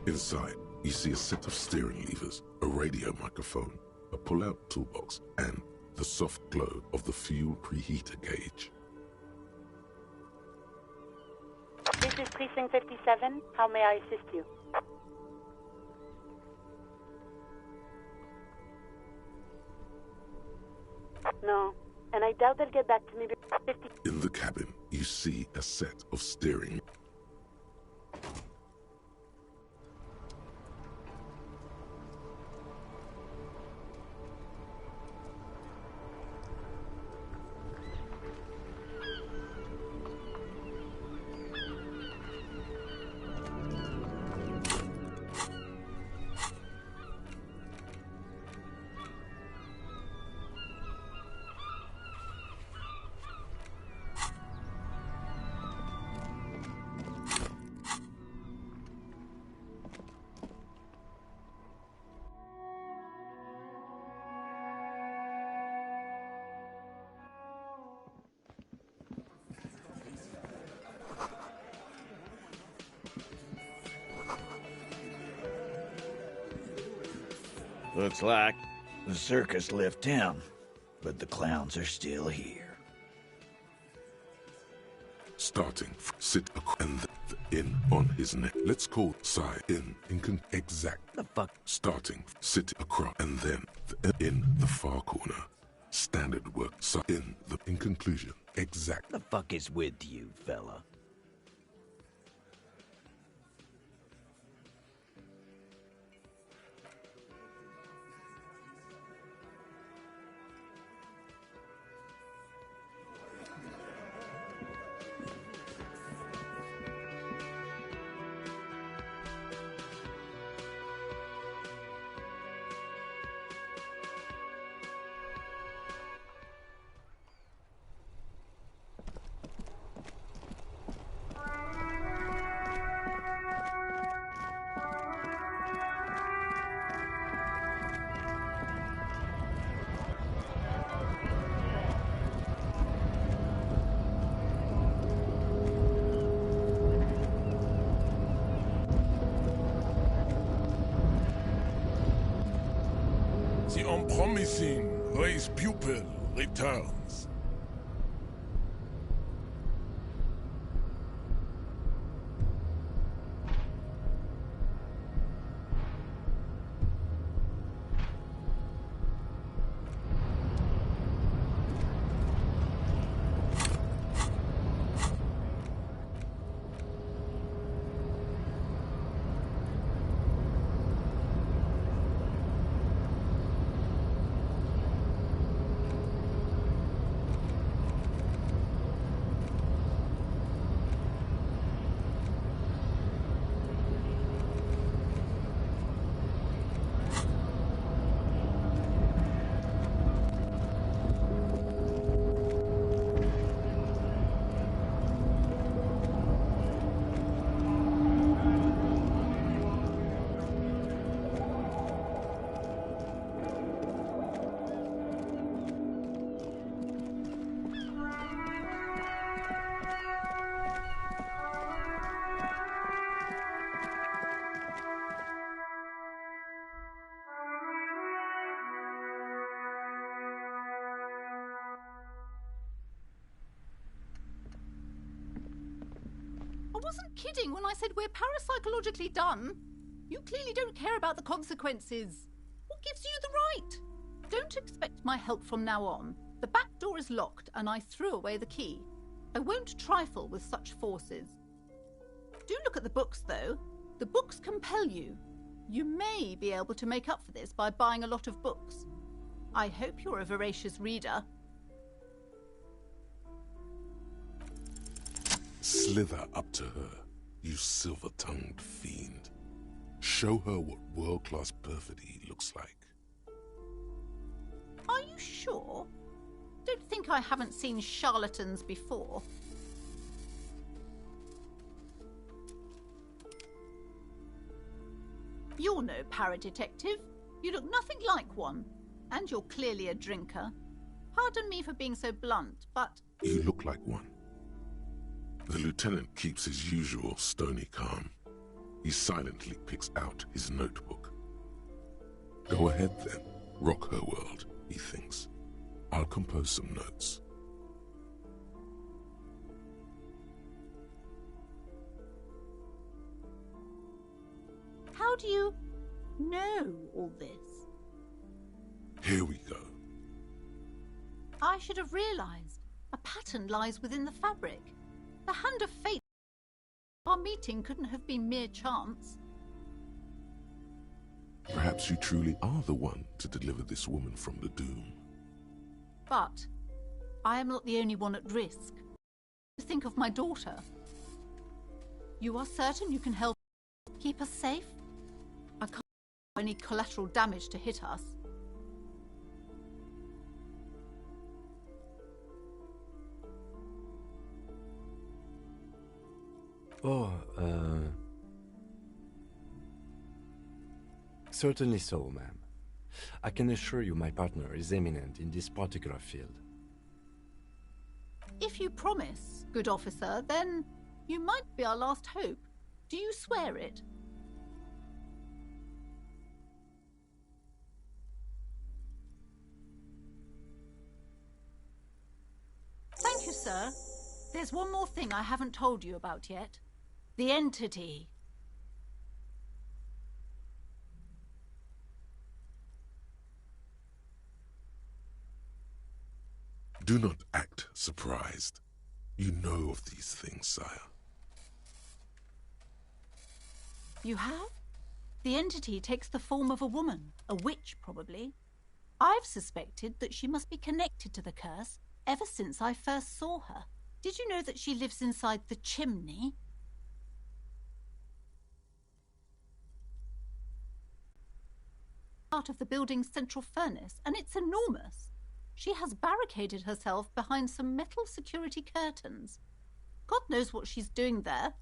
Inside, you see a set of steering levers, a radio microphone, a pull-out toolbox, and the soft glow of the fuel preheater gauge. This is Precinct 57. How may I assist you? No, and I doubt they'll get back to me before 50... In the cabin, you see a set of steering. Looks like the circus left town, but the clowns are still here. Starting, sit and the in on his neck. Let's call side in exact. The fuck? Starting, sit across and then the in the far corner. Standard work, so in conclusion, exact. The fuck is with you, fella? The unpromising race pupil returns. I wasn't kidding when I said we're parapsychologically done. You clearly don't care about the consequences. What gives you the right? Don't expect my help from now on. The back door is locked and I threw away the key. I won't trifle with such forces. Do look at the books, though. The books compel you. You may be able to make up for this by buying a lot of books. I hope you're a voracious reader. Slither up to her, you silver-tongued fiend. Show her what world-class perfidy looks like. Are you sure? Don't think I haven't seen charlatans before. You're no para-detective. You look nothing like one. And you're clearly a drinker. Pardon me for being so blunt, but... You look like one. The lieutenant keeps his usual stony calm. He silently picks out his notebook. Go ahead then, rock her world, he thinks. I'll compose some notes. How do you know all this? Here we go. I should have realized. A pattern lies within the fabric. The hand of fate. Our meeting couldn't have been mere chance. Perhaps you truly are the one to deliver this woman from the doom. But I am not the only one at risk. Think of my daughter. You are certain you can help keep us safe? I can't allow any collateral damage to hit us. Oh, certainly so, ma'am. I can assure you my partner is eminent in this particular field. If you promise, good officer, then you might be our last hope. Do you swear it? Thank you, sir. There's one more thing I haven't told you about yet. The entity. Do not act surprised. You know of these things, sire. You have? The entity takes the form of a woman, a witch probably. I've suspected that she must be connected to the curse ever since I first saw her. Did you know that she lives inside the chimney? Part of the building's central furnace, and it's enormous. She has barricaded herself behind some metal security curtains. God knows what she's doing there.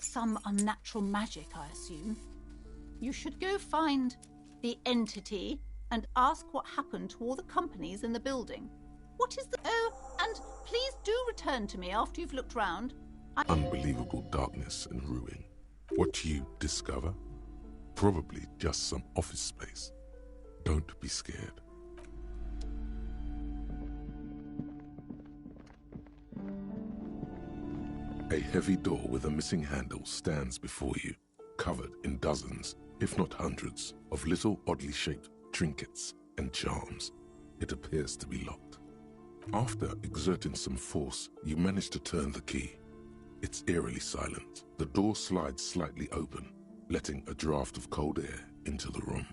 Some unnatural magic, I assume. You should go find the entity and ask what happened to all the companies in the building. What is the... Oh, and please do return to me after you've looked round. Unbelievable darkness and ruin. What you discover? Probably just some office space. Don't be scared. A heavy door with a missing handle stands before you, covered in dozens, if not hundreds, of little oddly shaped trinkets and charms. It appears to be locked. After exerting some force, you manage to turn the key. It's eerily silent. The door slides slightly open, letting a draft of cold air into the room.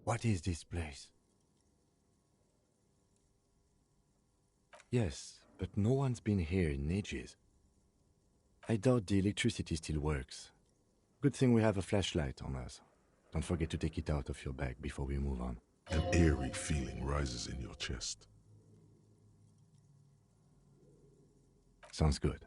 What is this place? Yes, but no one's been here in ages. I doubt the electricity still works. Good thing we have a flashlight on us. Don't forget to take it out of your bag before we move on. An eerie feeling rises in your chest. Sounds good.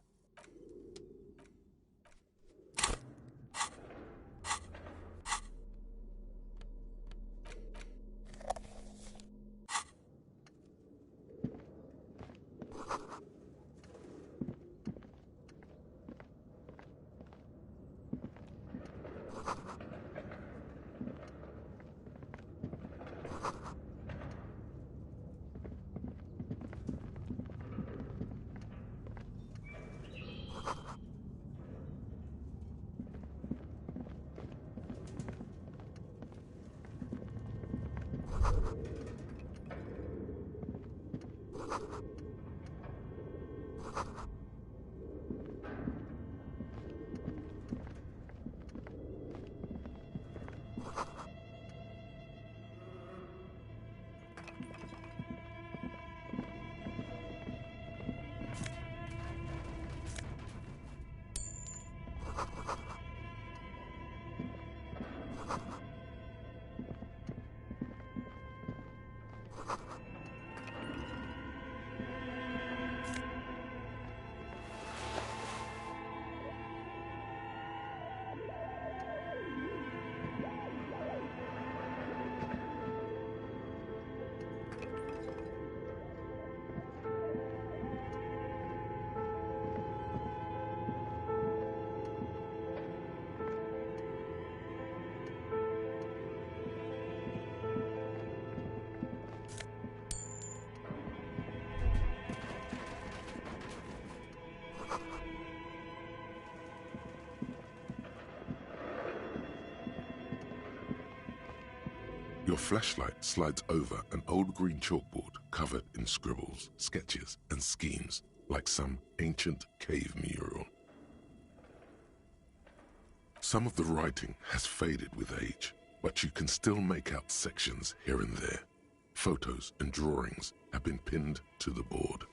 Your flashlight slides over an old green chalkboard covered in scribbles, sketches, and schemes like some ancient cave mural. Some of the writing has faded with age, but you can still make out sections here and there. Photos and drawings have been pinned to the board.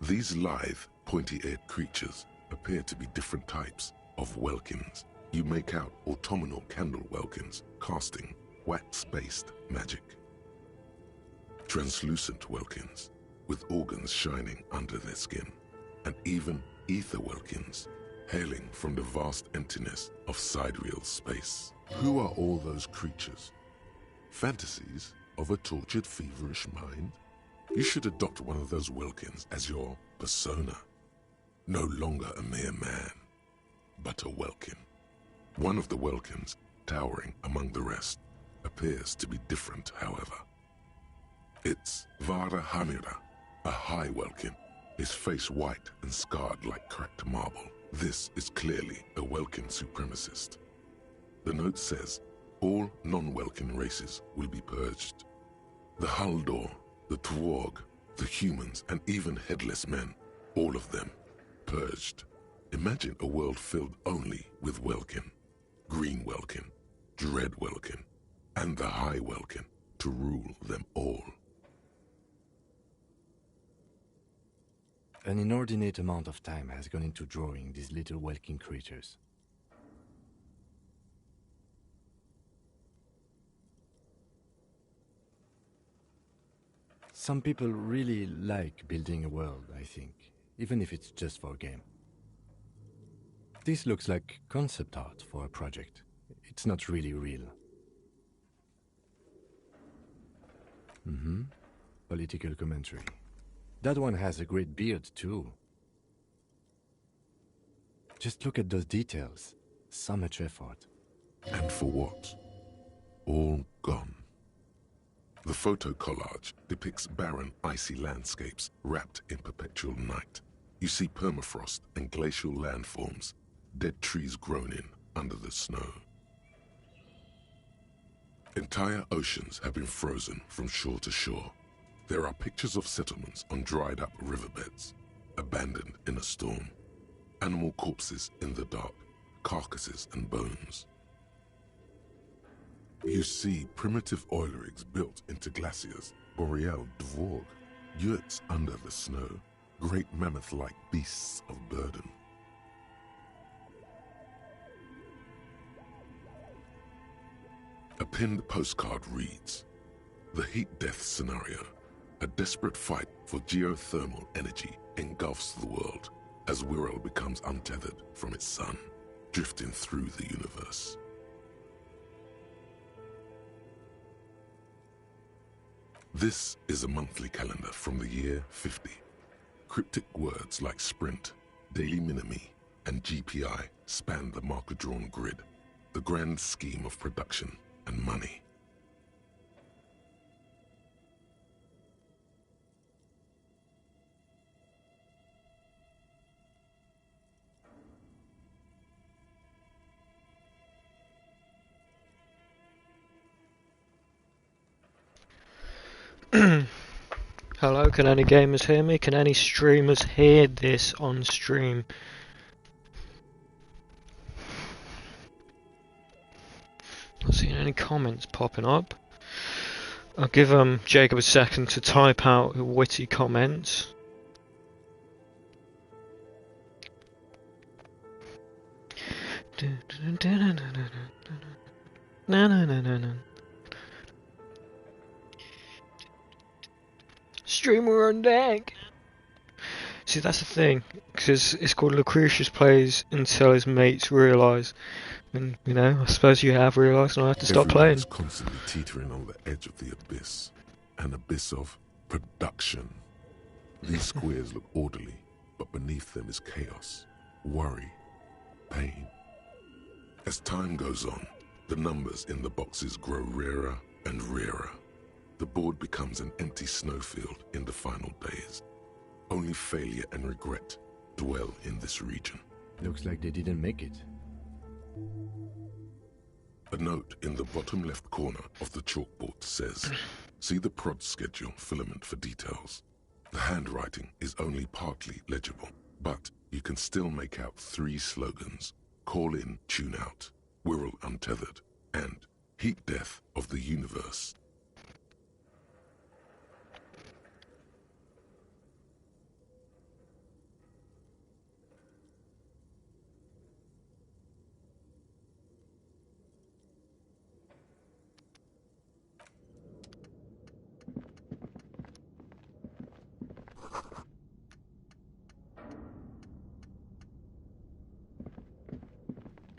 These lithe, pointy-eared creatures appear to be different types of welkins. You make out autumnal candle welkins casting wax-based magic. Translucent welkins with organs shining under their skin, and even ether welkins hailing from the vast emptiness of sidereal space. Who are all those creatures? Fantasies of a tortured, feverish mind? You should adopt one of those welkins as your persona. No longer a mere man, but a welkin. One of the welkins, towering among the rest, appears to be different, however. It's Vara Hamira, a high welkin, his face white and scarred like cracked marble. This is clearly a welkin supremacist. The note says, all non-welkin races will be purged. The Haldor, the Twarg, the humans, and even headless men, all of them, purged. Imagine a world filled only with welkin, green welkin, dread welkin, and the high welkin to rule them all. An inordinate amount of time has gone into drawing these little welkin creatures. Some people really like building a world, I think, even if it's just for a game. This looks like concept art for a project. It's not really real. Political commentary. That one has a great beard, too. Just look at those details. So much effort. And for what? All gone. The photo collage depicts barren, icy landscapes wrapped in perpetual night. You see permafrost and glacial landforms, dead trees groaning under the snow. Entire oceans have been frozen from shore to shore. There are pictures of settlements on dried-up riverbeds, abandoned in a storm. Animal corpses in the dark, carcasses and bones. You see primitive oil rigs built into glaciers, boreal dvorg, yurts under the snow, great mammoth-like beasts of burden. A pinned postcard reads, "The heat death scenario. A desperate fight for geothermal energy engulfs the world as Wirral becomes untethered from its sun, drifting through the universe." This is a monthly calendar from the year 50. Cryptic words like sprint, daily minimi, and GPI span the marker-drawn grid, the grand scheme of production and money. Hello, can any gamers hear me? Can any streamers hear this on stream? Not seeing any comments popping up. I'll give Jacob a second to type out witty comments. Streamer on deck. See, that's the thing, because it's called Lucretius Plays until his mates realise. And, you know, I suppose you have realised and I have to stop playing. Everyone's constantly teetering on the edge of the abyss. An abyss of production. These squares look orderly, but beneath them is chaos, worry, pain. As time goes on, the numbers in the boxes grow rarer and rarer. The board becomes an empty snowfield in the final days. Only failure and regret dwell in this region. Looks like they didn't make it. A note in the bottom left corner of the chalkboard says, see the prod schedule filament for details. The handwriting is only partly legible, but you can still make out 3 slogans: call in, tune out, Wirral untethered, and heat death of the universe.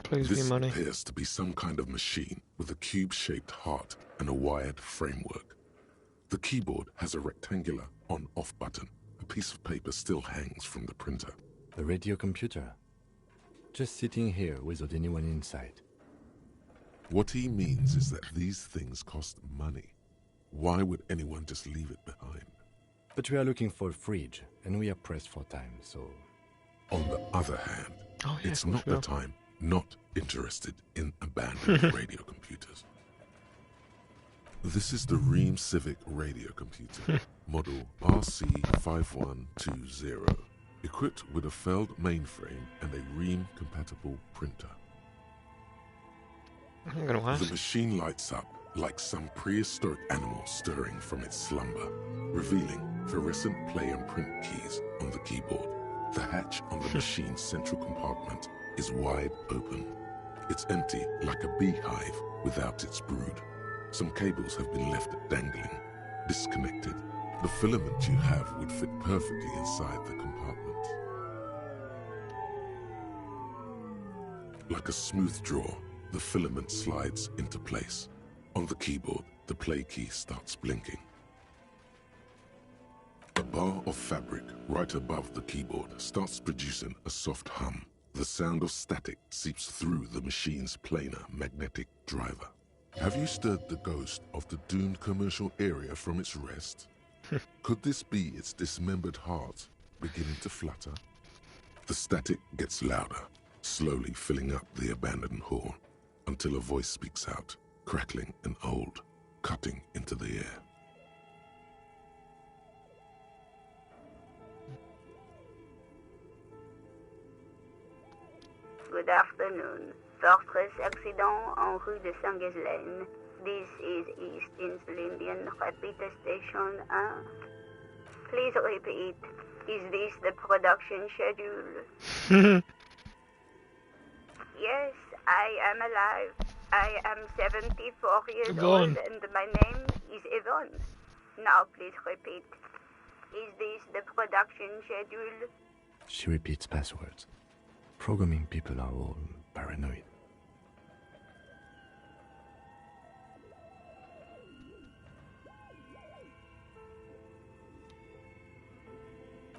Please be This money. appears to be some kind of machine with a cube-shaped heart and a wired framework. The keyboard has a rectangular on-off button. A piece of paper still hangs from the printer. A radio computer. Just sitting here without anyone inside. What he means is that these things cost money. Why would anyone just leave it behind? But we are looking for a fridge, and we are pressed for time, so... On the other hand, Oh, yeah, it's of course not we the are. time not interested in abandoned radio computers. This is the Ream Civic radio computer, model RC5120, equipped with a Feld mainframe and a Ream-compatible printer. I'm gonna ask. The machine lights up like some prehistoric animal stirring from its slumber, revealing fluorescent play and print keys on the keyboard. The hatch on the machine's central compartment is wide open. It's empty like a beehive without its brood. Some cables have been left dangling, disconnected. The filament you have would fit perfectly inside the compartment. Like a smooth draw, the filament slides into place. On the keyboard, the play key starts blinking. A bar of fabric right above the keyboard starts producing a soft hum. The sound of static seeps through the machine's planar magnetic driver. Have you stirred the ghost of the doomed commercial area from its rest? Could this be its dismembered heart beginning to flutter? The static gets louder, slowly filling up the abandoned hall, until a voice speaks out, crackling and old, cutting into the air. Good afternoon. Fortress accident en rue de Saint-Ghislaine. This is East Insulindian Repeater Station 1. Please repeat. Is this the production schedule? Yes, I am alive. I am 74 years Yvonne. old and my name is Yvonne. Now please repeat. Is this the production schedule? She repeats passwords. Programming people are all paranoid.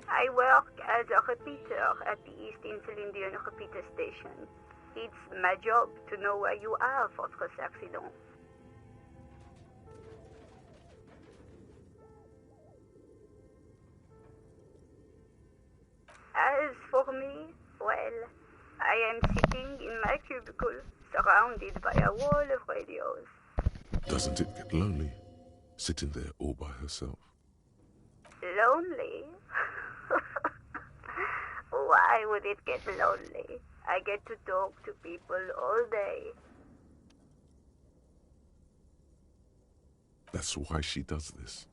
I work as a repeater at the East Insulindian Repeater Station. It's my job to know where you are, Fortress Accident. As for me, well, I am sitting in my cubicle, surrounded by a wall of radios. Doesn't it get lonely, sitting there all by herself? Lonely? Why would it get lonely? I get to talk to people all day. That's why she does this.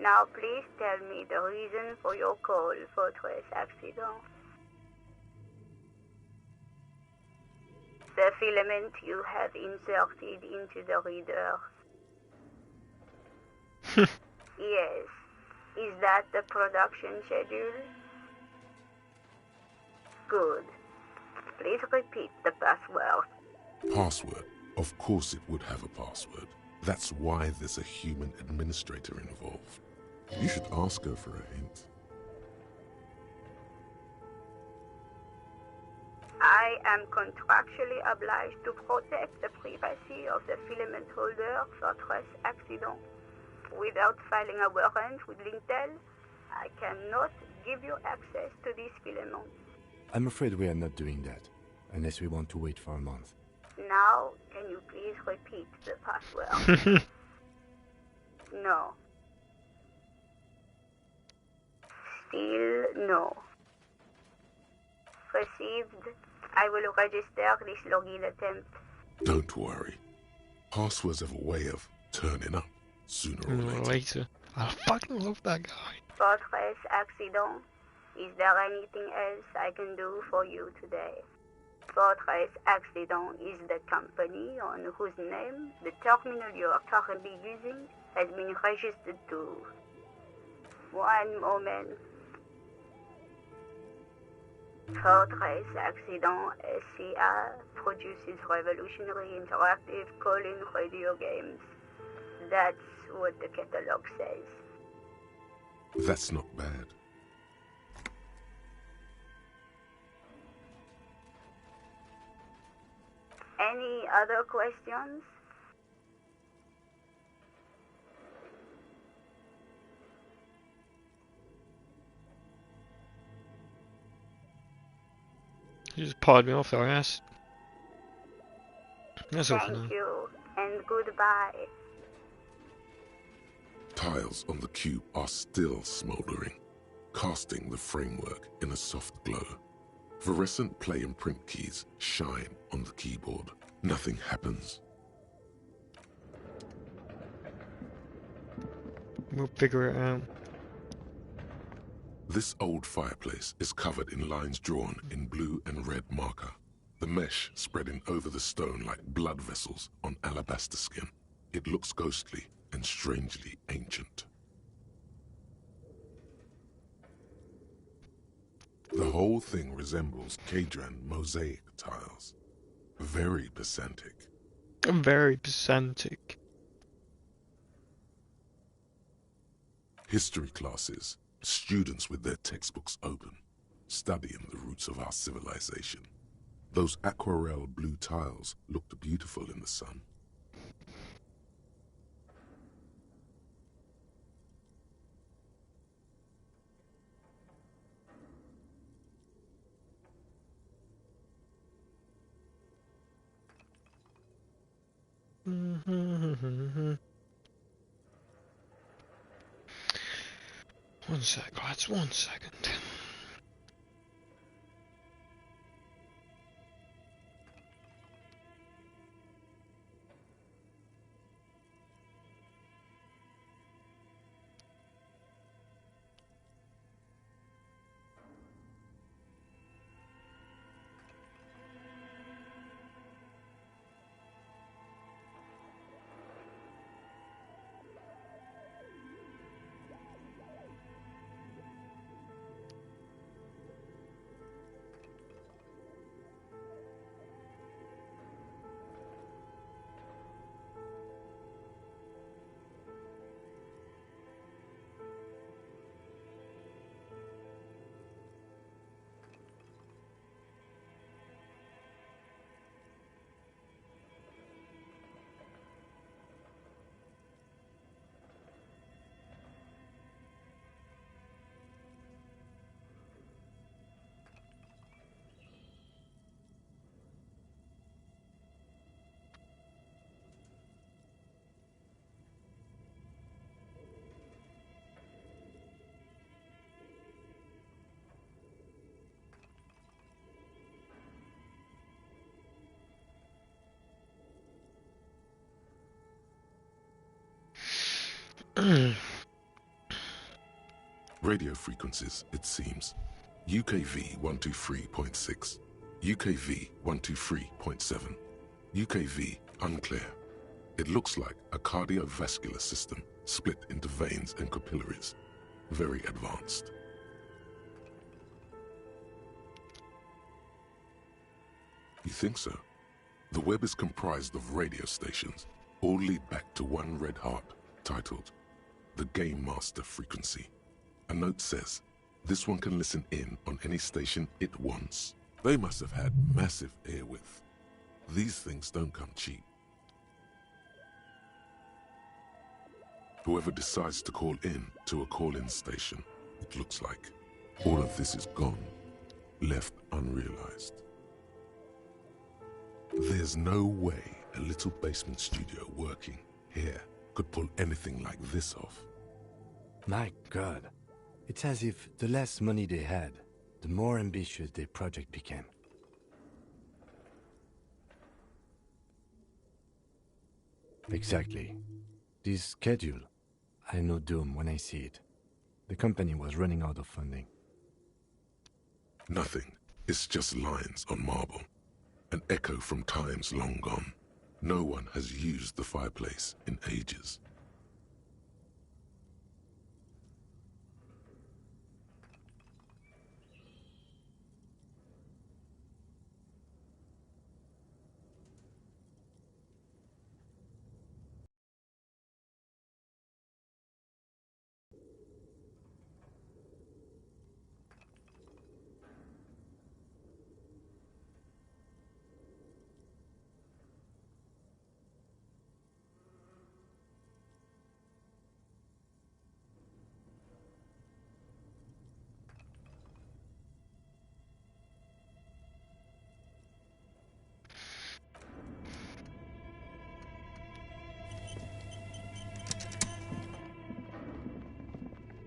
Now please tell me the reason for your call, Fortress Accident. The filament you have inserted into the reader. Yes. Is that the production schedule? Good. Please repeat the password. Password? Of course it would have a password. That's why there's a human administrator involved. You should ask her for a hint. I am contractually obliged to protect the privacy of the filament holder, Fortress Accident. Without filing a warrant with Lintel, I cannot give you access to this filament. I'm afraid we are not doing that, unless we want to wait for a month. Now, can you please repeat the password? No. Still no. Received. I will register this login attempt. Don't worry. Passwords have a way of turning up sooner or later. I fucking love that guy. Fortress Accident. Is there anything else I can do for you today? Fortress Accident is the company on whose name the terminal you are currently using has been registered to. One moment. Fortress Accident SCA produces revolutionary interactive call-in radio games. That's what the catalog says. That's not bad. Any other questions? You just pawed me off their ass. That's all for now. Thank you, and goodbye. Tiles on the cube are still smoldering, casting the framework in a soft glow. Fluorescent play and print keys shine on the keyboard. Nothing happens. We'll figure it out. This old fireplace is covered in lines drawn in blue and red marker, the mesh spreading over the stone like blood vessels on alabaster skin. It looks ghostly and strangely ancient. The whole thing resembles Kadran mosaic tiles. Very pedantic. Very pedantic. History classes, students with their textbooks open, studying the roots of our civilization. Those aquarelle blue tiles looked beautiful in the sun. One sec, lads, 1 second. Radio frequencies, it seems. UKV 123.6, UKV 123.7, UKV unclear. It looks like a cardiovascular system split into veins and capillaries. Very advanced. You think so? The web is comprised of radio stations, all lead back to one red heart, titled the Game Master Frequency. A note says, this one can listen in on any station it wants. They must have had massive airwidth. These things don't come cheap. Whoever decides to call in to a call-in station, it looks like all of this is gone, left unrealized. There's no way a little basement studio working here could pull anything like this off. My God. It's as if the less money they had, the more ambitious their project became. Exactly. This schedule, I know doom when I see it. The company was running out of funding. Nothing. It's just lines on marble. An echo from times long gone. No one has used the fireplace in ages.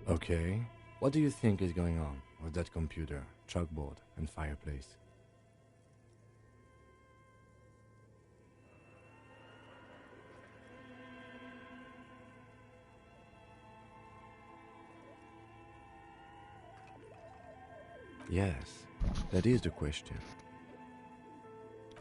Okay. What do you think is going on with that computer, chalkboard, and fireplace? Yes, that is the question.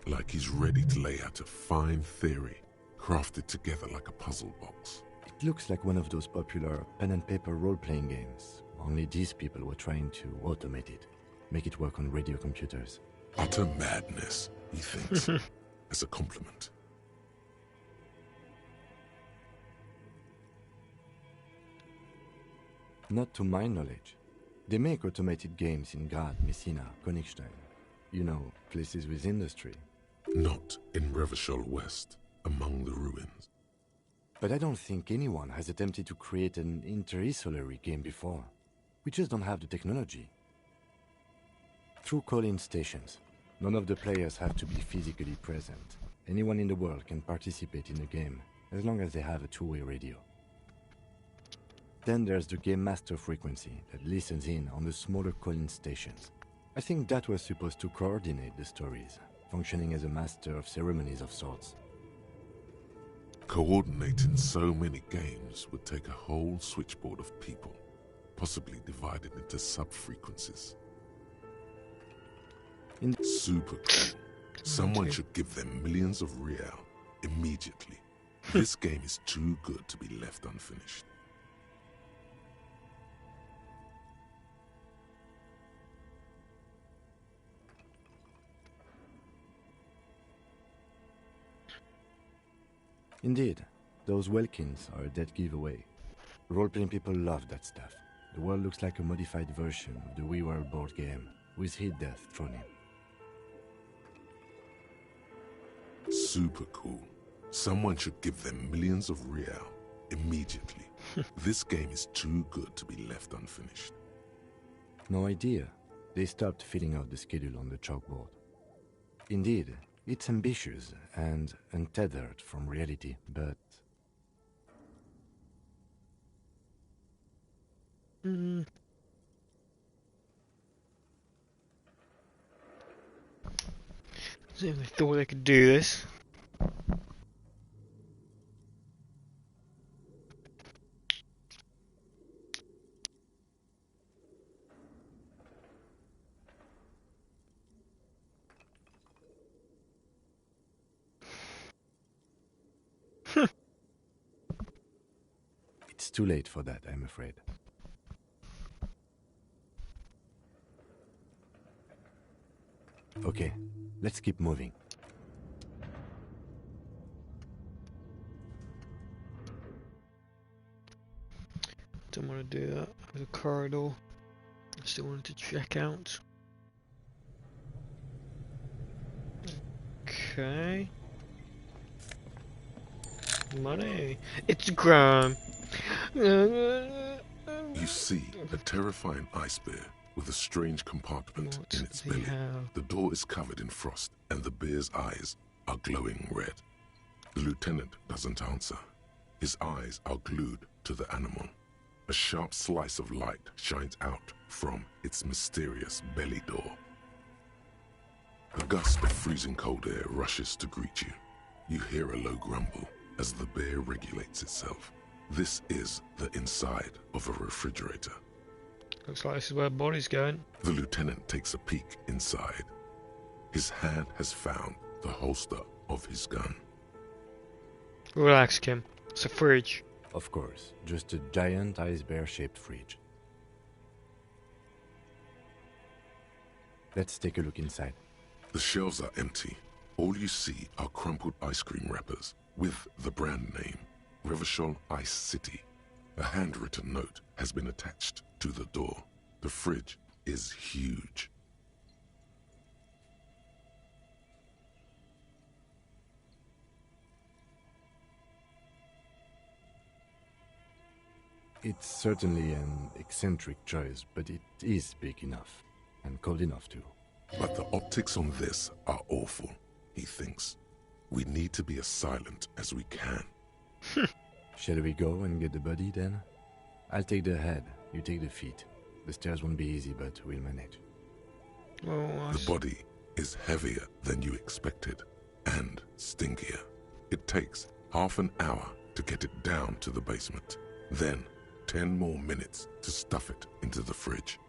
Like he's ready to lay out a fine theory, crafted together like a puzzle box. It looks like one of those popular pen and paper role-playing games. Only these people were trying to automate it, make it work on radio computers. Utter madness, he thinks, as a compliment. Not to my knowledge. They make automated games in Grad, Messina, Königstein. You know, places with industry. Not in Revachol West, among the ruins. But I don't think anyone has attempted to create an interinsulary game before. We just don't have the technology. Through call-in stations, none of the players have to be physically present. Anyone in the world can participate in a game, as long as they have a two-way radio. Then there's the Game Master frequency that listens in on the smaller call-in stations. I think that was supposed to coordinate the stories, functioning as a master of ceremonies of sorts. Coordinating so many games would take a whole switchboard of people, possibly divided into sub-frequencies. Super cool. Someone should give them millions of real immediately. This game is too good to be left unfinished. Indeed, those Welkins are a dead giveaway. Role-playing people love that stuff. The world looks like a modified version of the WeWorld board game, with hit death thrown in. Super cool. Someone should give them millions of real immediately. This game is too good to be left unfinished. No idea. They stopped filling out the schedule on the chalkboard. Indeed, it's ambitious and untethered from reality, but... So they thought they could do this. It's too late for that, I'm afraid. Okay, let's keep moving. Don't want to do that. There's a corridor. I still wanted to check out. Okay. Money. It's a crime. You see a terrifying ice bear with a strange compartment What in its the belly. hell? The door is covered in frost, and the bear's eyes are glowing red. The lieutenant doesn't answer. His eyes are glued to the animal. A sharp slice of light shines out from its mysterious belly door. A gust of freezing cold air rushes to greet you. You hear a low grumble as the bear regulates itself. This is the inside of a refrigerator. Looks like this is where Body's going. The lieutenant takes a peek inside. His hand has found the holster of his gun. Relax, Kim. It's a fridge. Of course, just a giant ice bear-shaped fridge. Let's take a look inside. The shelves are empty. All you see are crumpled ice cream wrappers with the brand name, Revachol Ice City. A handwritten note has been attached to the door. The fridge is huge. It's certainly an eccentric choice, but it is big enough, and cold enough too. But the optics on this are awful, he thinks. We need to be as silent as we can. Shall we go and get the body then? I'll take the head, you take the feet. The stairs won't be easy, but we'll manage. Oh, The body is heavier than you expected, and stinkier. It takes half an hour to get it down to the basement. Then 10 more minutes to stuff it into the fridge.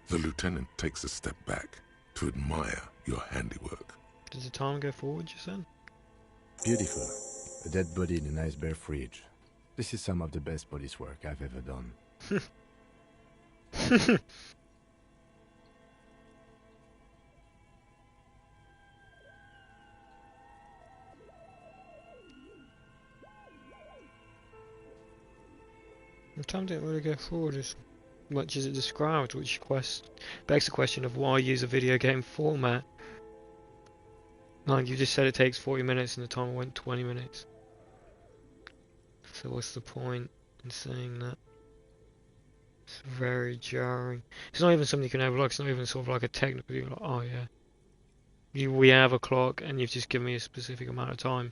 The lieutenant takes a step back to admire your handiwork. Does the time go forward, you said? Beautiful. A dead body in an ice bear fridge. This is some of the best police work I've ever done. The time didn't really go forward as much as it described, which begs the question of why use a video game format. Like you just said, it takes 40 minutes and the timer went 20 minutes. So what's the point in saying that? It's very jarring. It's not even something you can overlook. It's not even sort of like a technical. You're like, oh yeah, we have a clock, and you've just given me a specific amount of time,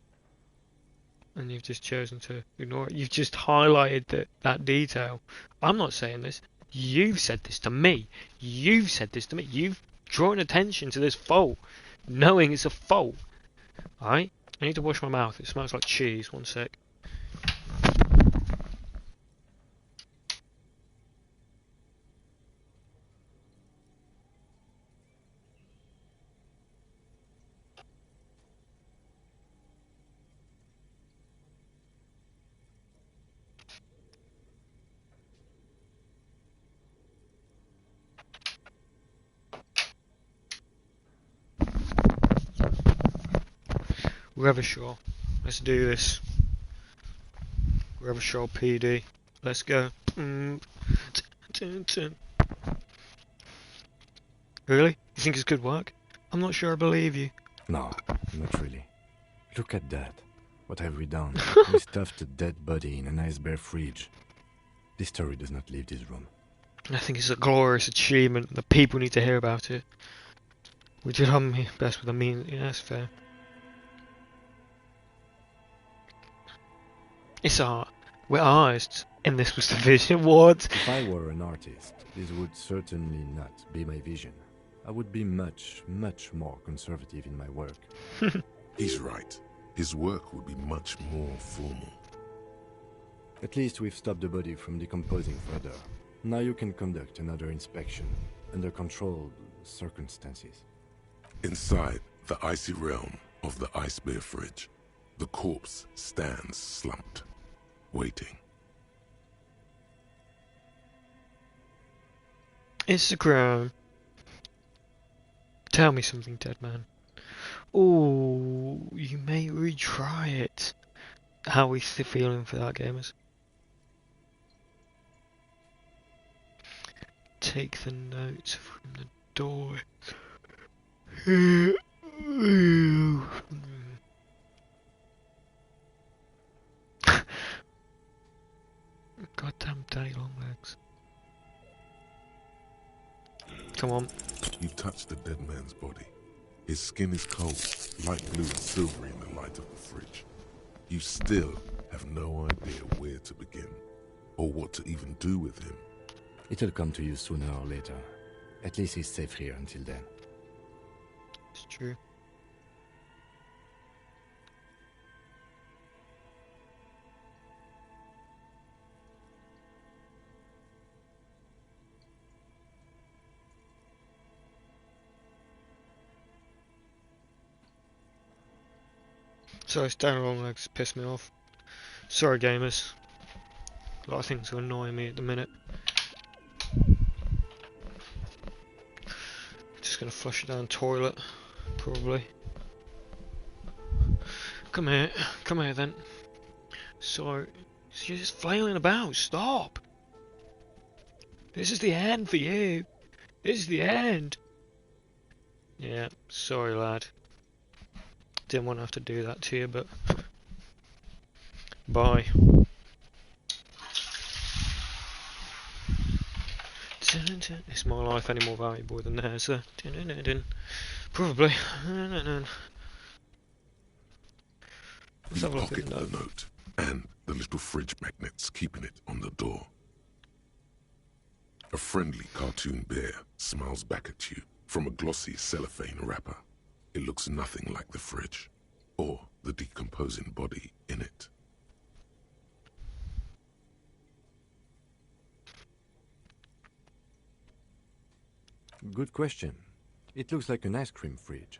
and you've just chosen to ignore it. You've just highlighted that detail. I'm not saying this. You've said this to me. You've said this to me. You've drawn attention to this fault, knowing it's a fault. Alright? I need to wash my mouth. It smells like cheese. One sec. Revachol. Let's do this. Revachol PD. Let's go. Really? You think it's good work? I'm not sure I believe you. No, not really. Look at that. What have we done? We stuffed a dead body in an ice bear fridge. This story does not leave this room. I think it's a glorious achievement. The people need to hear about it. We did our best with the means. Yeah, that's fair. It's art. We're artists. And this was the vision. What? If I were an artist, this would certainly not be my vision. I would be much, much more conservative in my work. He's right. His work would be much more formal. At least we've stopped the body from decomposing further. Now you can conduct another inspection, under controlled circumstances. Inside the icy realm of the ice bear fridge, the corpse stands slumped, waiting. Instagram. Tell me something, dead man. Oh, you may retry it. How are we feeling for that, gamers? Take the notes from the door. Goddamn daddy long legs. Come on. You touch the dead man's body. His skin is cold, light blue and silvery in the light of the fridge. You still have no idea where to begin, or what to even do with him. It'll come to you sooner or later. At least he's safe here until then. It's true. So standing long legs pissed me off. Sorry gamers. A lot of things are annoying me at the minute. Just gonna flush it down the toilet, probably. Come here then. So, you're just flailing about, stop! This is the end for you! This is the end! Yeah, sorry lad. Didn't want to have to do that to you, but... Bye. Is my life any more valuable than theirs? Probably. Let's You have a look at pocket the the note. note and the little fridge magnets keeping it on the door. A friendly cartoon bear smiles back at you from a glossy cellophane wrapper. It looks nothing like the fridge, or the decomposing body in it. Good question. It looks like an ice cream fridge.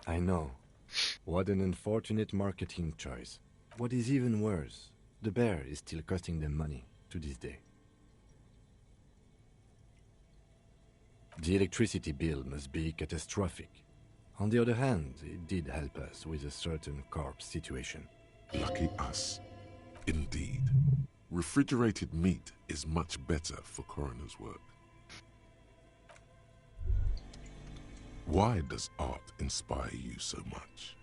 I know. What an unfortunate marketing choice. What is even worse, the bear is still costing them money to this day. The electricity bill must be catastrophic. On the other hand, it did help us with a certain corpse situation. Lucky us. Indeed. Refrigerated meat is much better for coroner's work. Why does art inspire you so much?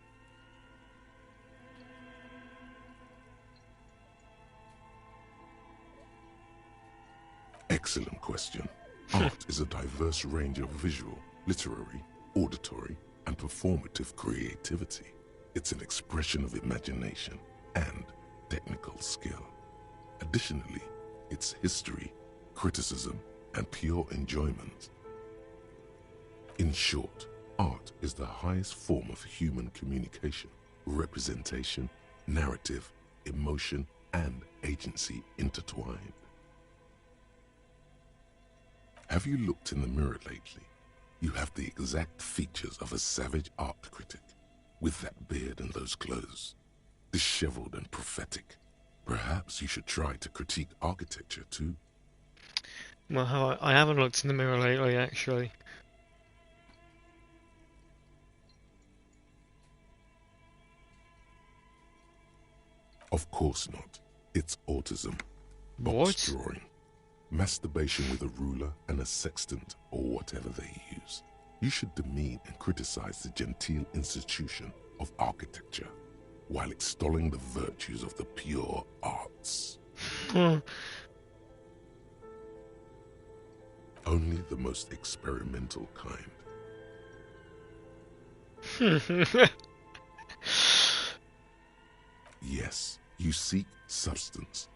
Excellent question. Art is a diverse range of visual, literary, auditory, and performative creativity. It's an expression of imagination and technical skill. Additionally, it's history, criticism, and pure enjoyment. In short, art is the highest form of human communication, representation, narrative, emotion, and agency intertwined. Have you looked in the mirror lately? You have the exact features of a savage art critic, with that beard and those clothes, disheveled and prophetic. Perhaps you should try to critique architecture too. Well, I haven't looked in the mirror lately, actually. Of course not. It's autism. What? Box drawing. Masturbation with a ruler and a sextant or whatever they use. You should demean and criticize the genteel institution of architecture while extolling the virtues of the pure arts. Only the most experimental kind. Yes, you seek substance.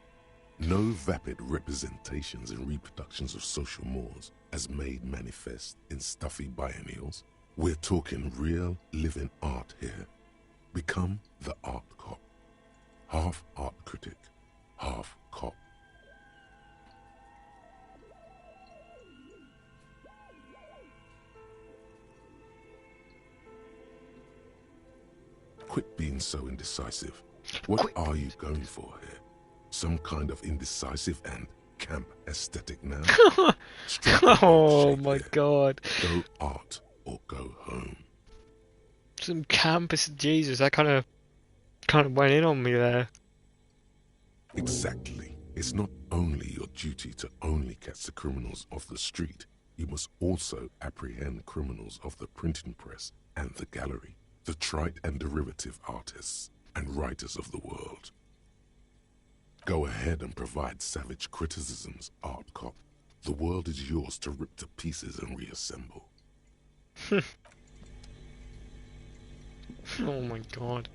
No vapid representations and reproductions of social mores as made manifest in stuffy biennials. We're talking real living art here. Become the art cop. Half art critic, half cop. Quit being so indecisive. What are you going for here? Some kind of indecisive and camp aesthetic now? Strike a Oh shake my there. god. Go art or go home. Some campus Jesus, that kind of went in on me there. Exactly. It's not only your duty to only catch the criminals off the street, you must also apprehend criminals of the printing press and the gallery, the trite and derivative artists and writers of the world. Go ahead and provide savage criticisms, Art Cop. The world is yours to rip to pieces and reassemble. Oh my god.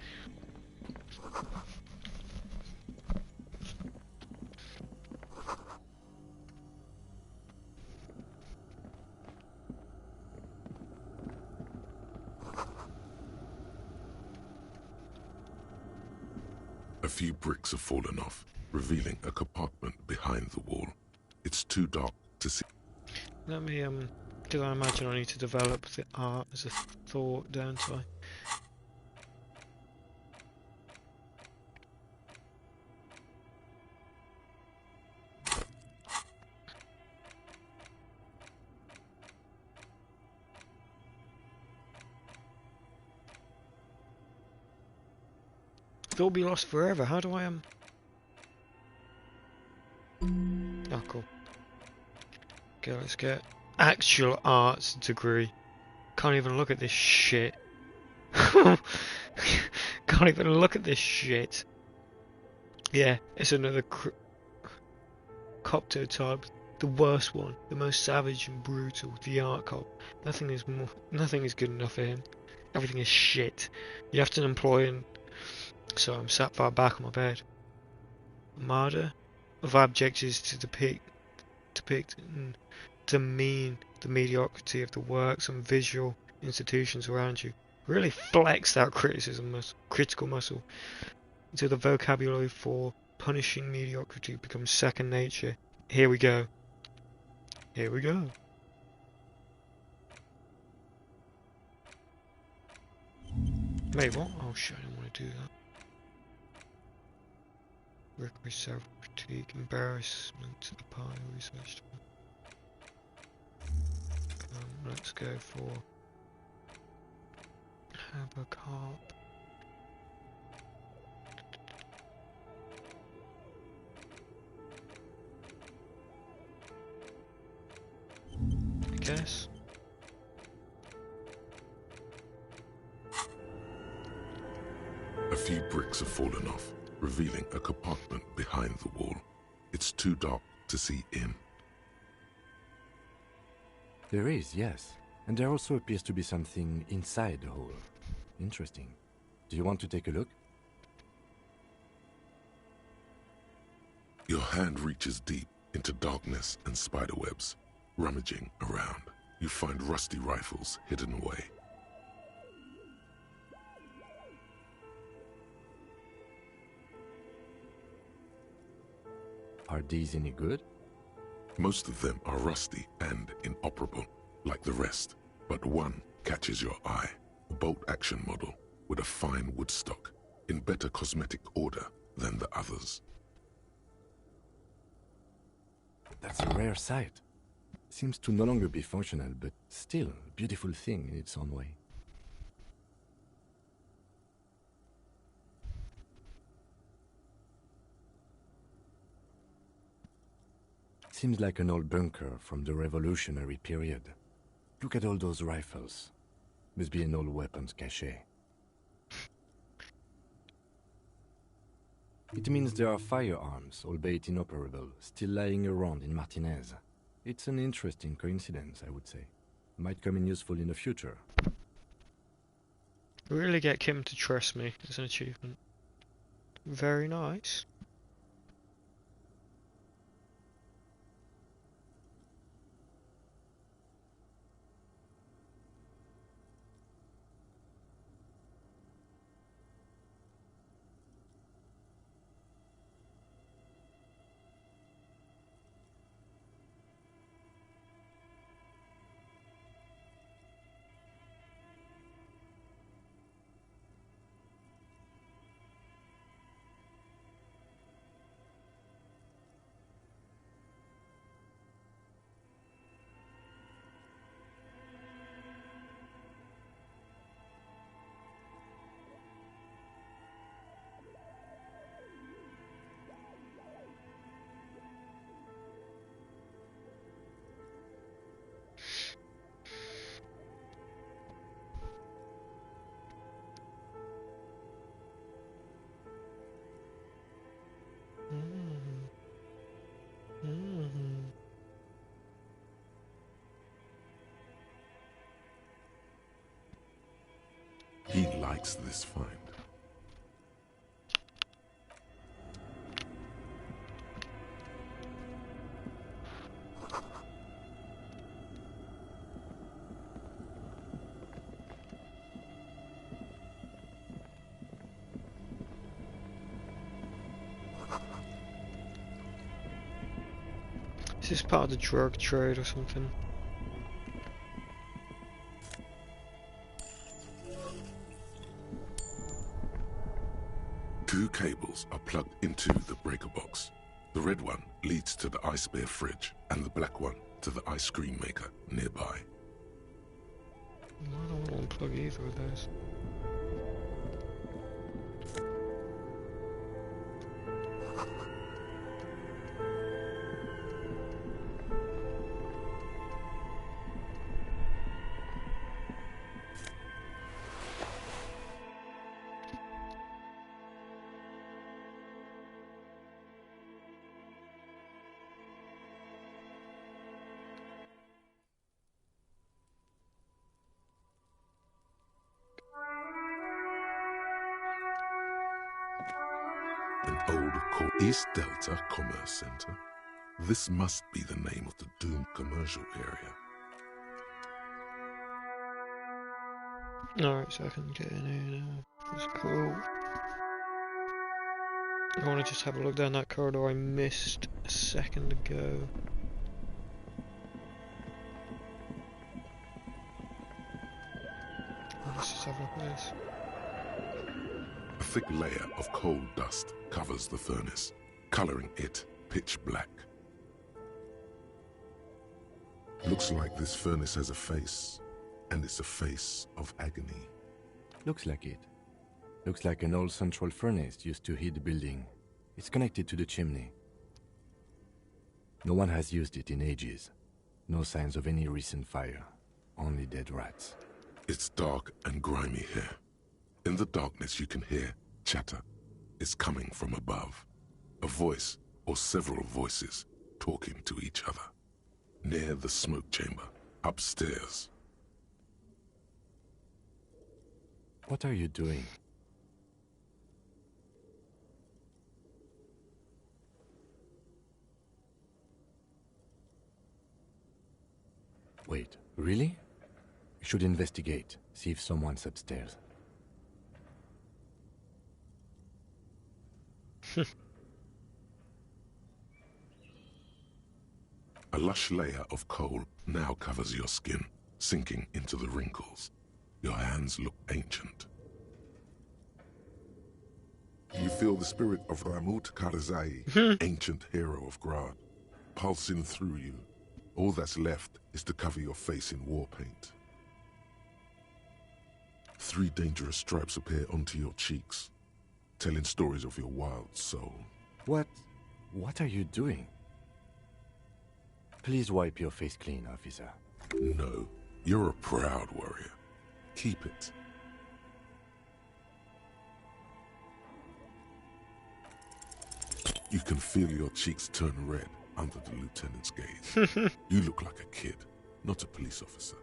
A few bricks have fallen off, revealing a compartment behind the wall. It's too dark to see. Let me, because I imagine I need to develop the art as a thought, don't I? They'll be lost forever. How do I, Oh, cool. Okay, let's get actual arts degree. Can't even look at this shit. Can't even look at this shit. Yeah, it's another copto type. The worst one. The most savage and brutal. The art cop. Nothing is good enough for him. Everything is shit. You have to employ him. So I'm sat far back on my bed. Armada of objectives to depict and demean the mediocrity of the works and visual institutions around you. Really flex that critical muscle until the vocabulary for punishing mediocrity becomes second nature. Here we go. Here we go. Wait, what? Oh shit, I didn't want to do that. Rigorous self-critique, embarrassment to the party research. Let's go for have a carp. I guess. A few bricks have fallen off, revealing a compartment behind the wall. It's too dark to see in. There is, yes. And there also appears to be something inside the hole. Interesting. Do you want to take a look? Your hand reaches deep into darkness and spiderwebs. Rummaging around, you find rusty rifles hidden away. Are these any good? Most of them are rusty and inoperable, like the rest, but one catches your eye. A bolt-action model with a fine wood stock, in better cosmetic order than the others. That's a rare sight. Seems to no longer be functional, but still a beautiful thing in its own way. Seems like an old bunker from the revolutionary period. Look at all those rifles. Must be an old weapons cache. It means there are firearms, albeit inoperable, still lying around in Martinez. It's an interesting coincidence, I would say. Might come in useful in the future. Really get Kim to trust me as an achievement. Very nice. likes this find. Is this part of the drug trade or something? Two cables are plugged into the breaker box. The red one leads to the ice bear fridge, and the black one to the ice cream maker nearby. I don't want to unplug either of those. An old East Delta Commerce Center. This must be the name of the doomed commercial area. Alright, so I can get in here now. That's cool. I want to just have a look down that corridor I missed a second ago. Let's just have a look at this. A thick layer of coal dust covers the furnace, coloring it pitch black. Looks like this furnace has a face, and it's a face of agony. Looks like it. Looks like an old central furnace used to heat the building. It's connected to the chimney. No one has used it in ages. No signs of any recent fire. Only dead rats. It's dark and grimy here. In the darkness you can hear chatter. It's coming from above. A voice or several voices talking to each other. Near the smoke chamber, upstairs. What are you doing? Wait, really? We should investigate, see if someone's upstairs. A lush layer of coal now covers your skin, sinking into the wrinkles. Your hands look ancient. You feel the spirit of Ramut Karzai, ancient hero of Grad, pulsing through you. All that's left is to cover your face in war paint. 3 dangerous stripes appear onto your cheeks, telling stories of your wild soul. What are you doing? Please wipe your face clean, officer. No, you're a proud warrior. Keep it. You can feel your cheeks turn red under the lieutenant's gaze. You look like a kid, not a police officer.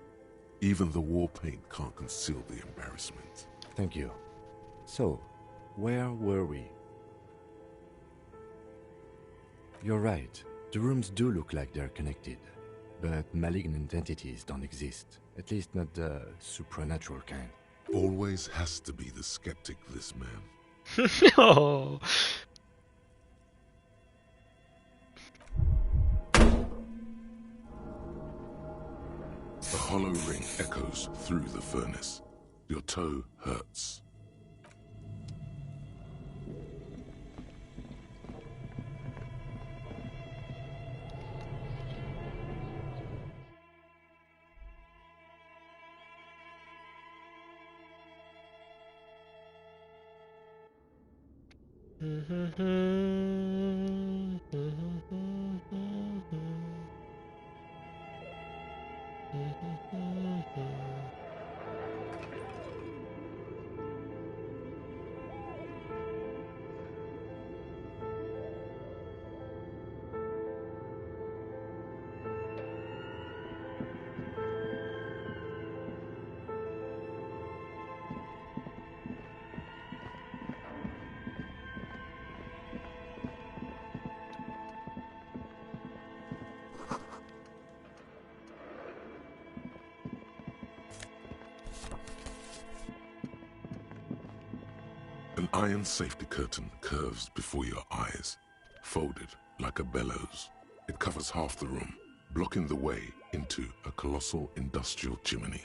Even the war paint can't conceal the embarrassment. Thank you. So, where were we? You're right. The rooms do look like they're connected. But malignant entities don't exist. At least not the supernatural kind. Always has to be the skeptic, this man. Oh. The hollow ring echoes through the furnace. Your toe hurts. iron safety curtain curves before your eyes, folded like a bellows. It covers half the room, blocking the way into a colossal industrial chimney.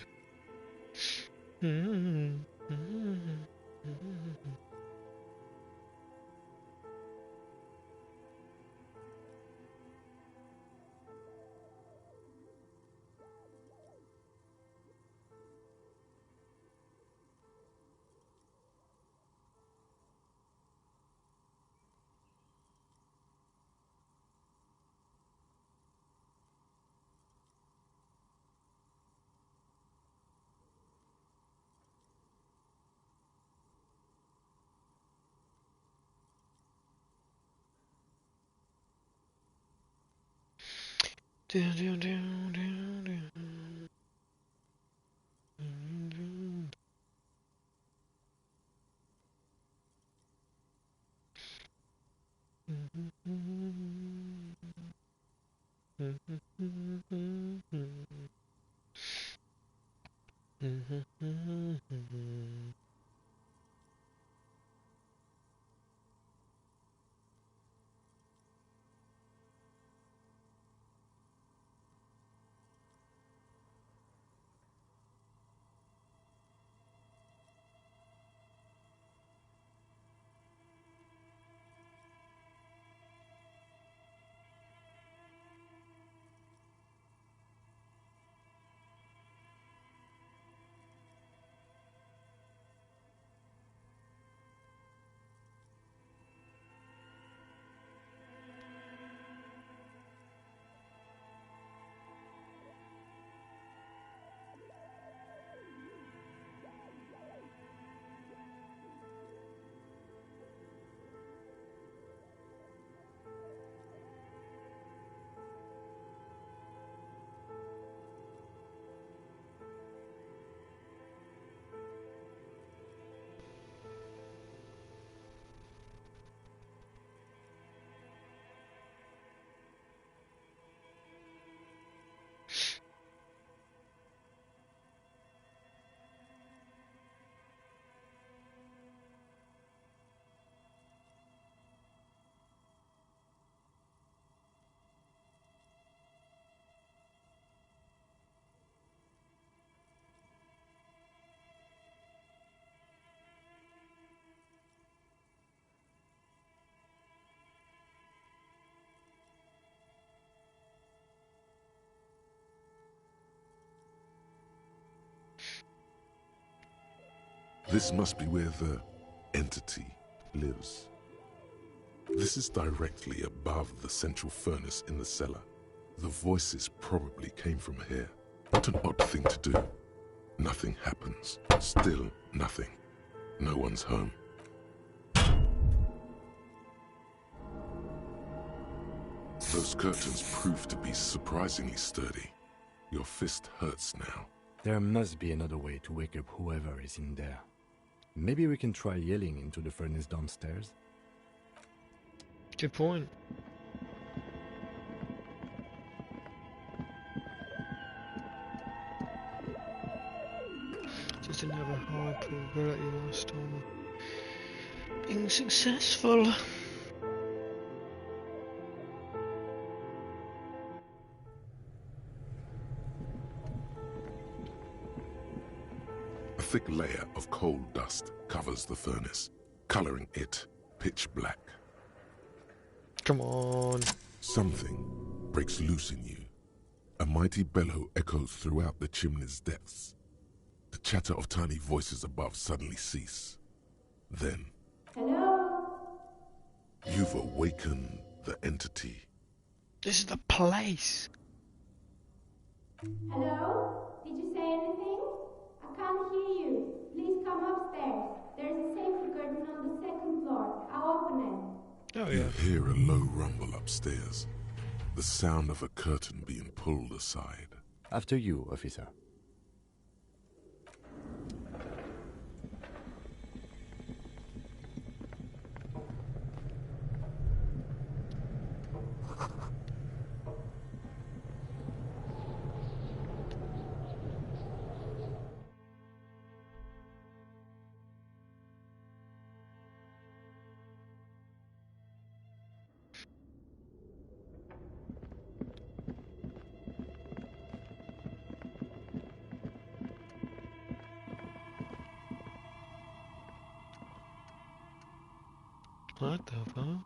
This must be where the entity lives. This is directly above the central furnace in the cellar. The voices probably came from here. What an odd thing to do. Nothing happens. Still nothing. No one's home. Those curtains prove to be surprisingly sturdy. Your fist hurts now. There must be another way to wake up whoever is in there. Maybe we can try yelling into the furnace downstairs. Good point. Just another high probability last time. Being successful. A thick layer of coal dust covers the furnace, coloring it pitch black. Come on. Something breaks loose in you. A mighty bellow echoes throughout the chimney's depths. The chatter of tiny voices above suddenly cease. Then, Hello? you've awakened the entity. This is the place. Hello? Did you say anything? I can't hear you. Please come upstairs. There's a safety curtain on the second floor. I'll open it. Oh You yeah. hear a low rumble upstairs. The sound of a curtain being pulled aside. After you, officer. What the fuck?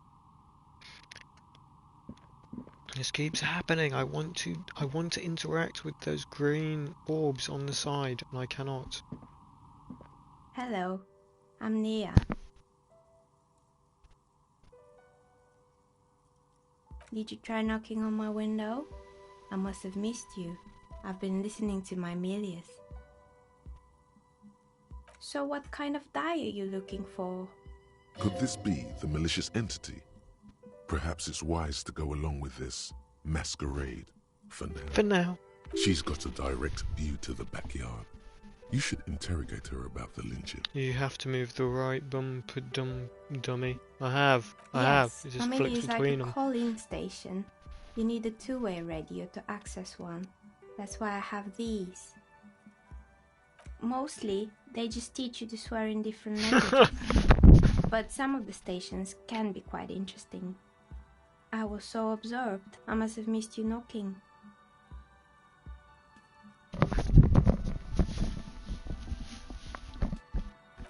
This keeps happening. I want to interact with those green orbs on the side, and I cannot. Hello, I'm Nia. Did you try knocking on my window? I must have missed you. I've been listening to my Milius. So what kind of die are you looking for? Could this be the malicious entity? Perhaps it's wise to go along with this masquerade for now. For now. She's got a direct view to the backyard. You should interrogate her about the lynching. You have to move the right bumper dummy. I have. Yes, It just Amelia flicks is like between a them. call-in station. You need a two-way radio to access one. That's why I have these. Mostly, they just teach you to swear in different languages. But some of the stations can be quite interesting. I was so absorbed, I must have missed you knocking.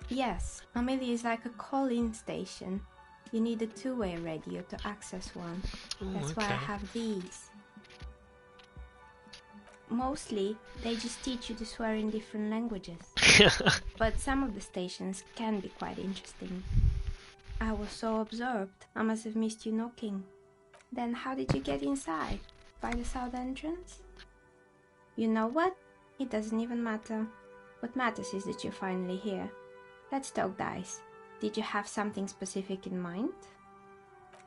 Yes, Amelia is like a call-in station. You need a two-way radio to access one. That's why I have these. Mostly, they just teach you to swear in different languages. But some of the stations can be quite interesting. I was so absorbed, I must have missed you knocking. Then how did you get inside? By the south entrance? You know what? It doesn't even matter. What matters is that you're finally here. Let's talk dice. Did you have something specific in mind?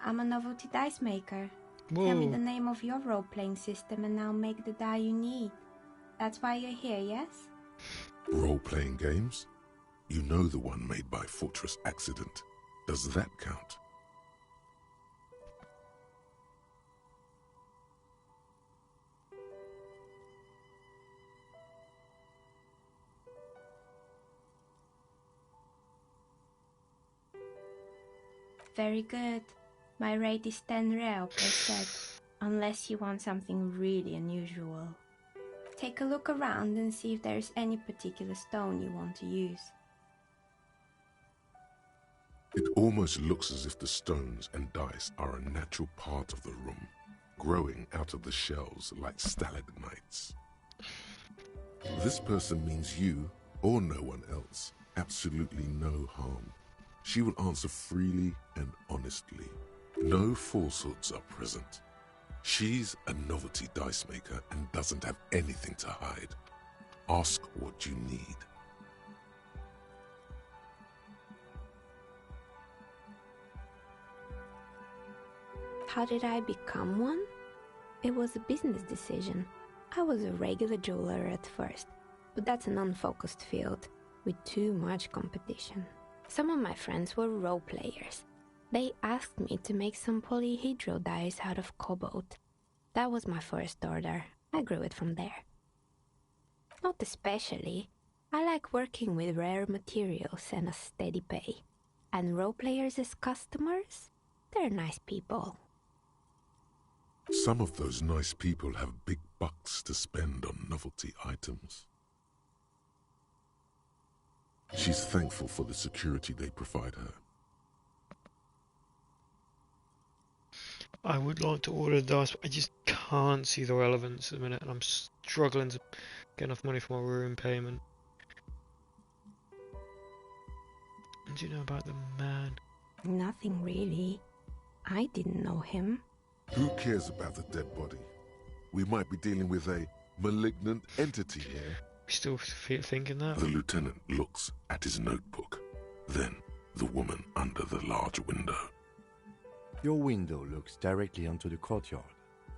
I'm a novelty dice maker. Whoa. Tell me the name of your role-playing system and I'll make the die you need. That's why you're here, yes? Role-playing games? You know the one made by Fortress Accident. Does that count? Very good. My rate is 10 real per set, unless you want something really unusual. Take a look around and see if there's any particular stone you want to use. It almost looks as if the stones and dice are a natural part of the room, growing out of the shells like stalagmites. This person means you, or no one else, absolutely no harm. She will answer freely and honestly. No falsehoods are present. She's a novelty dice maker and doesn't have anything to hide. Ask what you need. How did I become one? It was a business decision. I was a regular jeweler at first, but that's an unfocused field with too much competition. Some of my friends were role players. They asked me to make some polyhedral dice out of cobalt. That was my first order. I grew it from there. Not especially. I like working with rare materials and a steady pay. And role players as customers? They're nice people. Some of those nice people have big bucks to spend on novelty items. She's thankful for the security they provide her. I would like to order dice, but I just can't see the relevance at the minute, and I'm struggling to get enough money for my room payment. And do you know about the man? Nothing really. I didn't know him. Who cares about the dead body? We might be dealing with a malignant entity here. We still thinking that? The lieutenant looks at his notebook, then the woman under the large window. Your window looks directly onto the courtyard.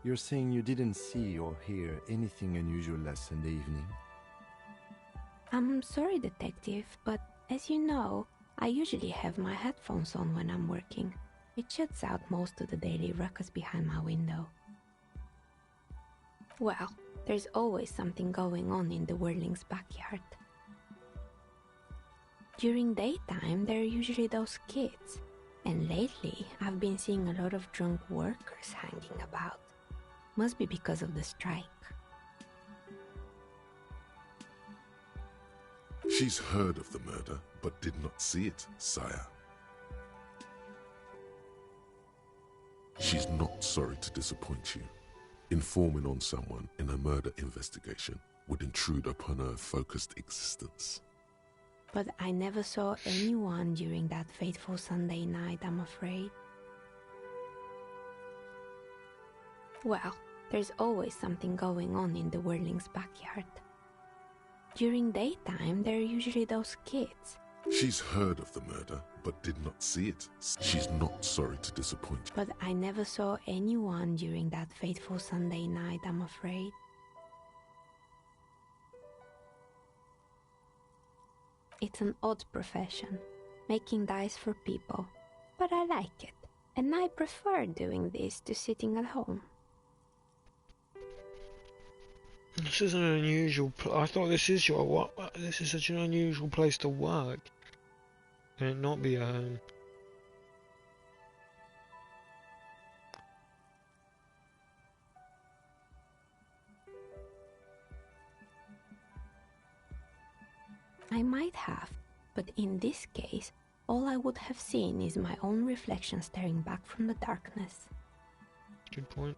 You're saying you didn't see or hear anything unusual last Sunday evening? I'm sorry, detective, but as you know, I usually have my headphones on when I'm working. It shuts out most of the daily ruckus behind my window. Well, there's always something going on in the Whirling's backyard. During daytime, there are usually those kids. And lately, I've been seeing a lot of drunk workers hanging about. Must be because of the strike. She's heard of the murder, but did not see it, sire. She's not sorry to disappoint you. Informing on someone in a murder investigation would intrude upon her focused existence. But I never saw anyone during that fateful Sunday night, I'm afraid. Well, there's always something going on in the Whirling's backyard. During daytime, there are usually those kids. She's heard of the murder, but did not see it. She's not sorry to disappoint you. But I never saw anyone during that fateful Sunday night, I'm afraid. It's an odd profession, making dice for people, but I like it, and I prefer doing this to sitting at home. This is an unusual. I thought this is your what? This is such an unusual place to work. Can it not be a home? I might have, but in this case, all I would have seen is my own reflection staring back from the darkness. Good point.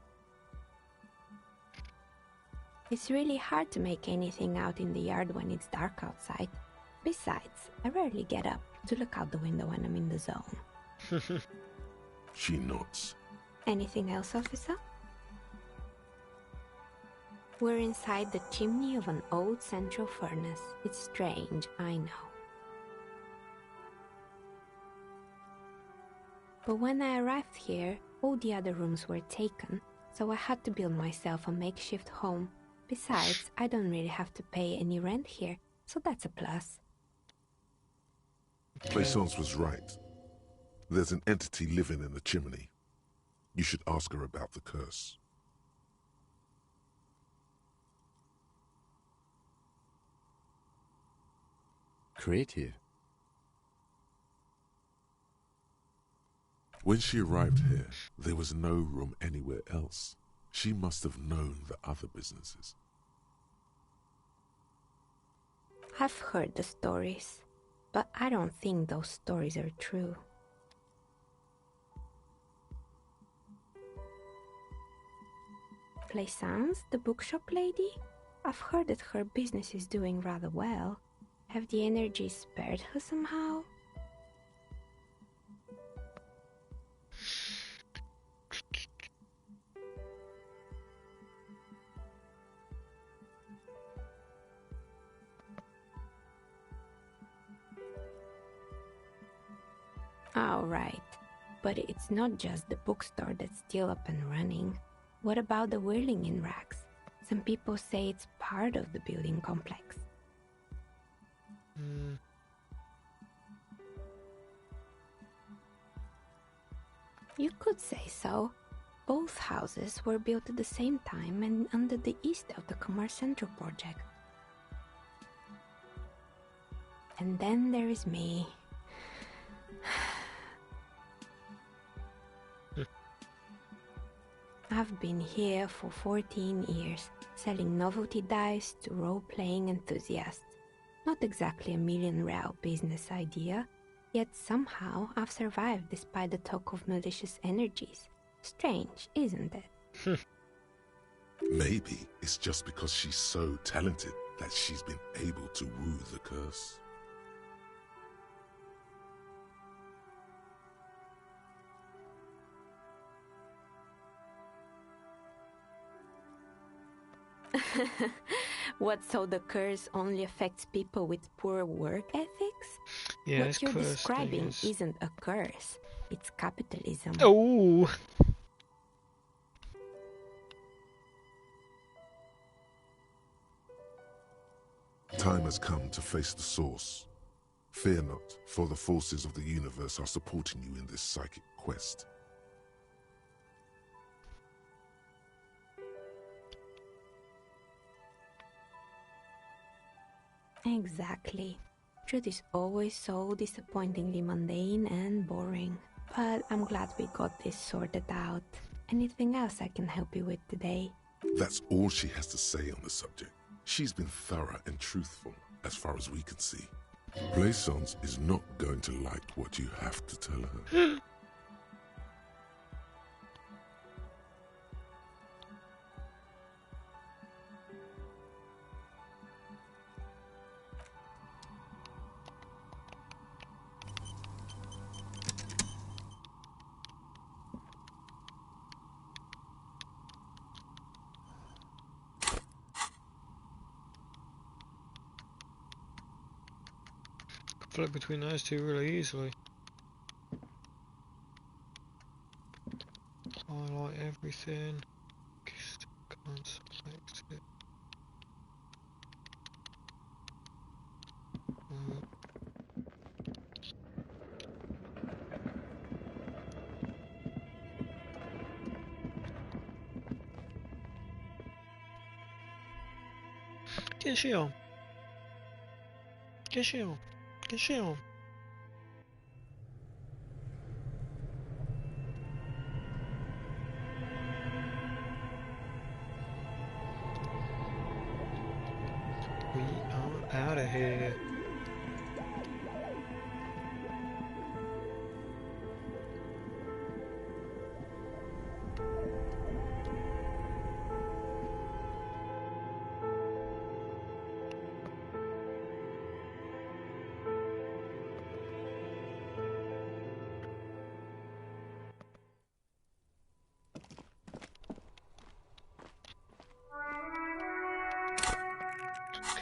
It's really hard to make anything out in the yard when it's dark outside. Besides, I rarely get up to look out the window when I'm in the zone. She nods. Anything else, officer? We're inside the chimney of an old central furnace. It's strange, I know. But when I arrived here, all the other rooms were taken, so I had to build myself a makeshift home. Besides, I don't really have to pay any rent here, so that's a plus. Plaisance was right. There's an entity living in the chimney. You should ask her about the curse. Creative. When she arrived here, there was no room anywhere else. She must have known the other businesses. I've heard the stories, but I don't think those stories are true. Plaisance, the bookshop lady? I've heard that her business is doing rather well. Have the energies spared her somehow? Oh, right. But it's not just the bookstore that's still up and running. What about the Whirling in Rags? Some people say it's part of the building complex. You could say so. Both houses were built at the same time and under the east of the Commerce Central project. And then there is me. I've been here for 14 years, selling novelty dice to role-playing enthusiasts. Not exactly a million-real business idea, yet somehow I've survived despite the talk of malicious energies. Strange, isn't it? Maybe it's just because she's so talented that she's been able to woo the curse. What, so the curse only affects people with poor work ethics? Yeah, what you're describing isn't a curse, it's capitalism. Oh! Time has come to face the source. Fear not, for the forces of the universe are supporting you in this psychic quest. Exactly. Truth is always so disappointingly mundane and boring. But I'm glad we got this sorted out. Anything else I can help you with today? That's all she has to say on the subject. She's been thorough and truthful, as far as we can see. Plaisance is not going to like what you have to tell her. flip between those two really easily. Highlight everything. Can't select it. Get shit on. Get shit on. Get shit on. We are out of here.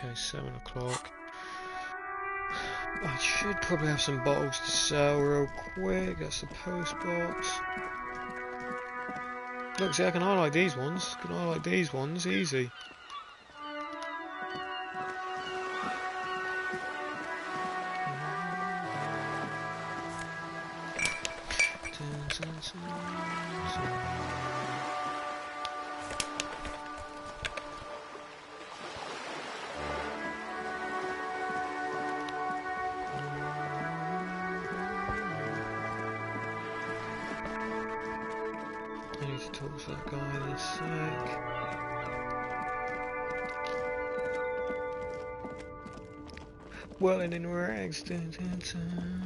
Okay, 7 o'clock. I should probably have some bottles to sell real quick. That's the post box. Look, see, I can highlight these ones. I can highlight these ones, easy. I need to talk to that guy in a sec. Well, and in rags. Dun, dun, dun.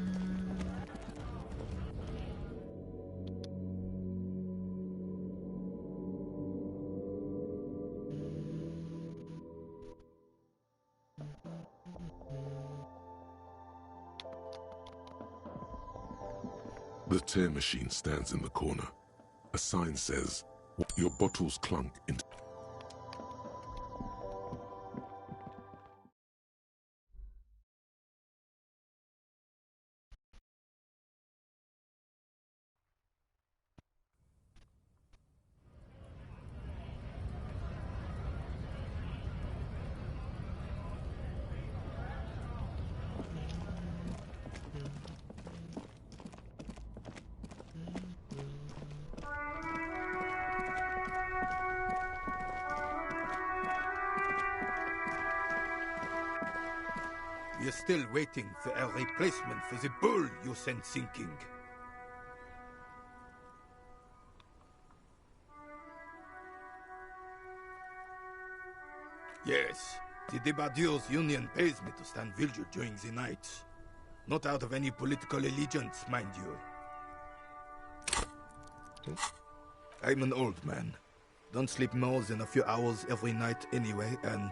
The tear machine stands in the corner. A sign says, "Your bottles clunk into..." We're still waiting for a replacement for the bull you sent sinking. Yes, the Debardeurs Union pays me to stand vigil during the night. Not out of any political allegiance, mind you. I'm an old man. Don't sleep more than a few hours every night anyway, and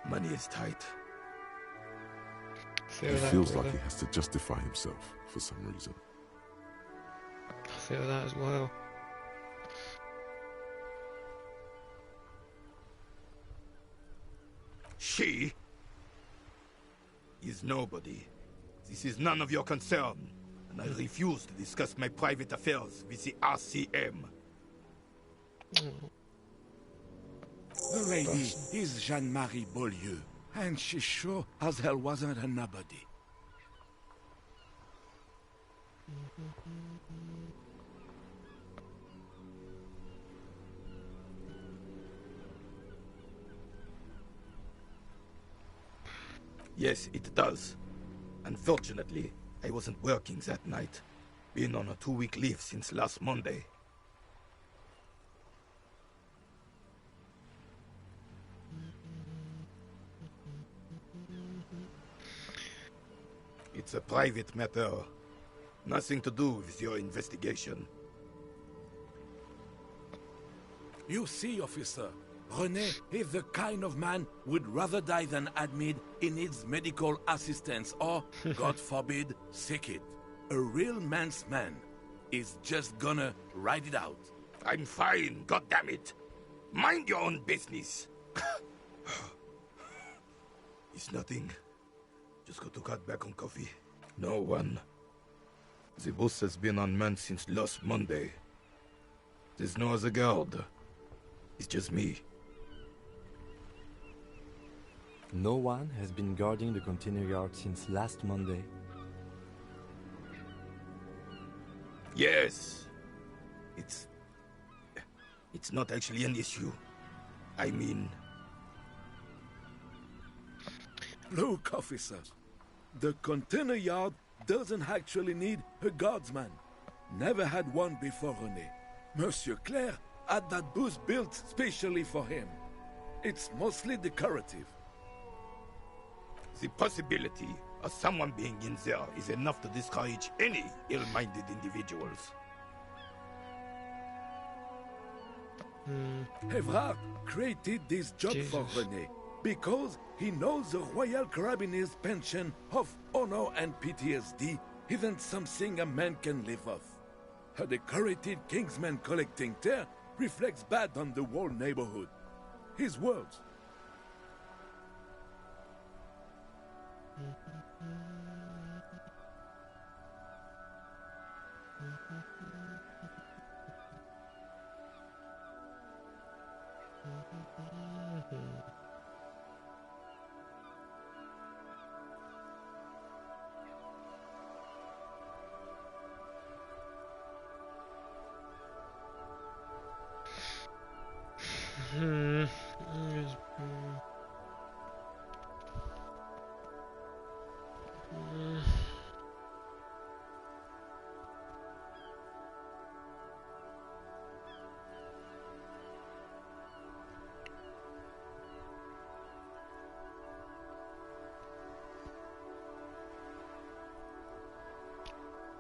money is tight. He feels like he has to justify himself for some reason. I feel that as well. She is nobody. This is none of your concern, and I refuse to discuss my private affairs with the RCM. The lady is Jeanne-Marie Beaulieu, and she sure as hell wasn't a nobody. Yes, it does. Unfortunately, I wasn't working that night. Been on a 2-week leave since last Monday. It's a private matter. Nothing to do with your investigation. You see, officer, René is the kind of man would rather die than admit he needs medical assistance or, God forbid, sick it. A real man's man is just gonna ride it out. I'm fine, goddammit. Mind your own business. It's nothing. Just got to cut back on coffee. No one. The bus has been unmanned since last Monday. There's no other guard. It's just me. No one has been guarding the container yard since last Monday. Yes. It's not actually an issue. I mean... Look, officer. The container yard doesn't actually need a guardsman. Never had one before René. Monsieur Claire had that booth built specially for him. It's mostly decorative. The possibility of someone being in there is enough to discourage any ill-minded individuals. Evrard created this job for René because he knows the Royal Carabiniers' pension of honor and PTSD isn't something a man can live off. A decorated Kingsman collecting tear reflects bad on the whole neighborhood. His words.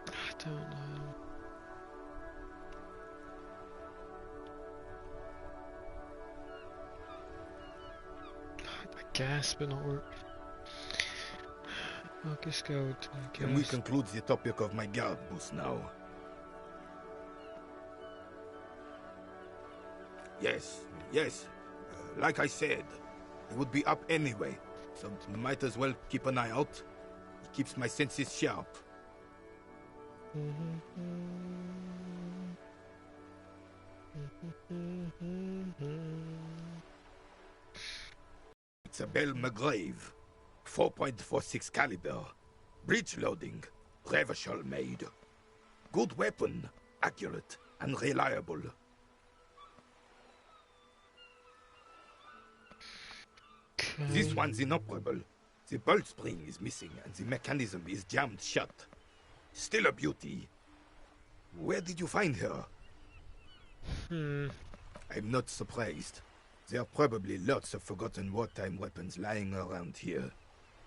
I don't know. I guess, but not work. I'll just go to Can we conclude the topic of my guard booth now? Yes. Like I said, it would be up anyway, so might as well keep an eye out. It keeps my senses sharp. It's a Bell McGrave, 4.46 caliber, breech loading, Revachol made. Good weapon, accurate and reliable. This one's inoperable. The bolt spring is missing and the mechanism is jammed shut. Still a beauty. Where did you find her? I'm not surprised. There are probably lots of forgotten wartime weapons lying around here.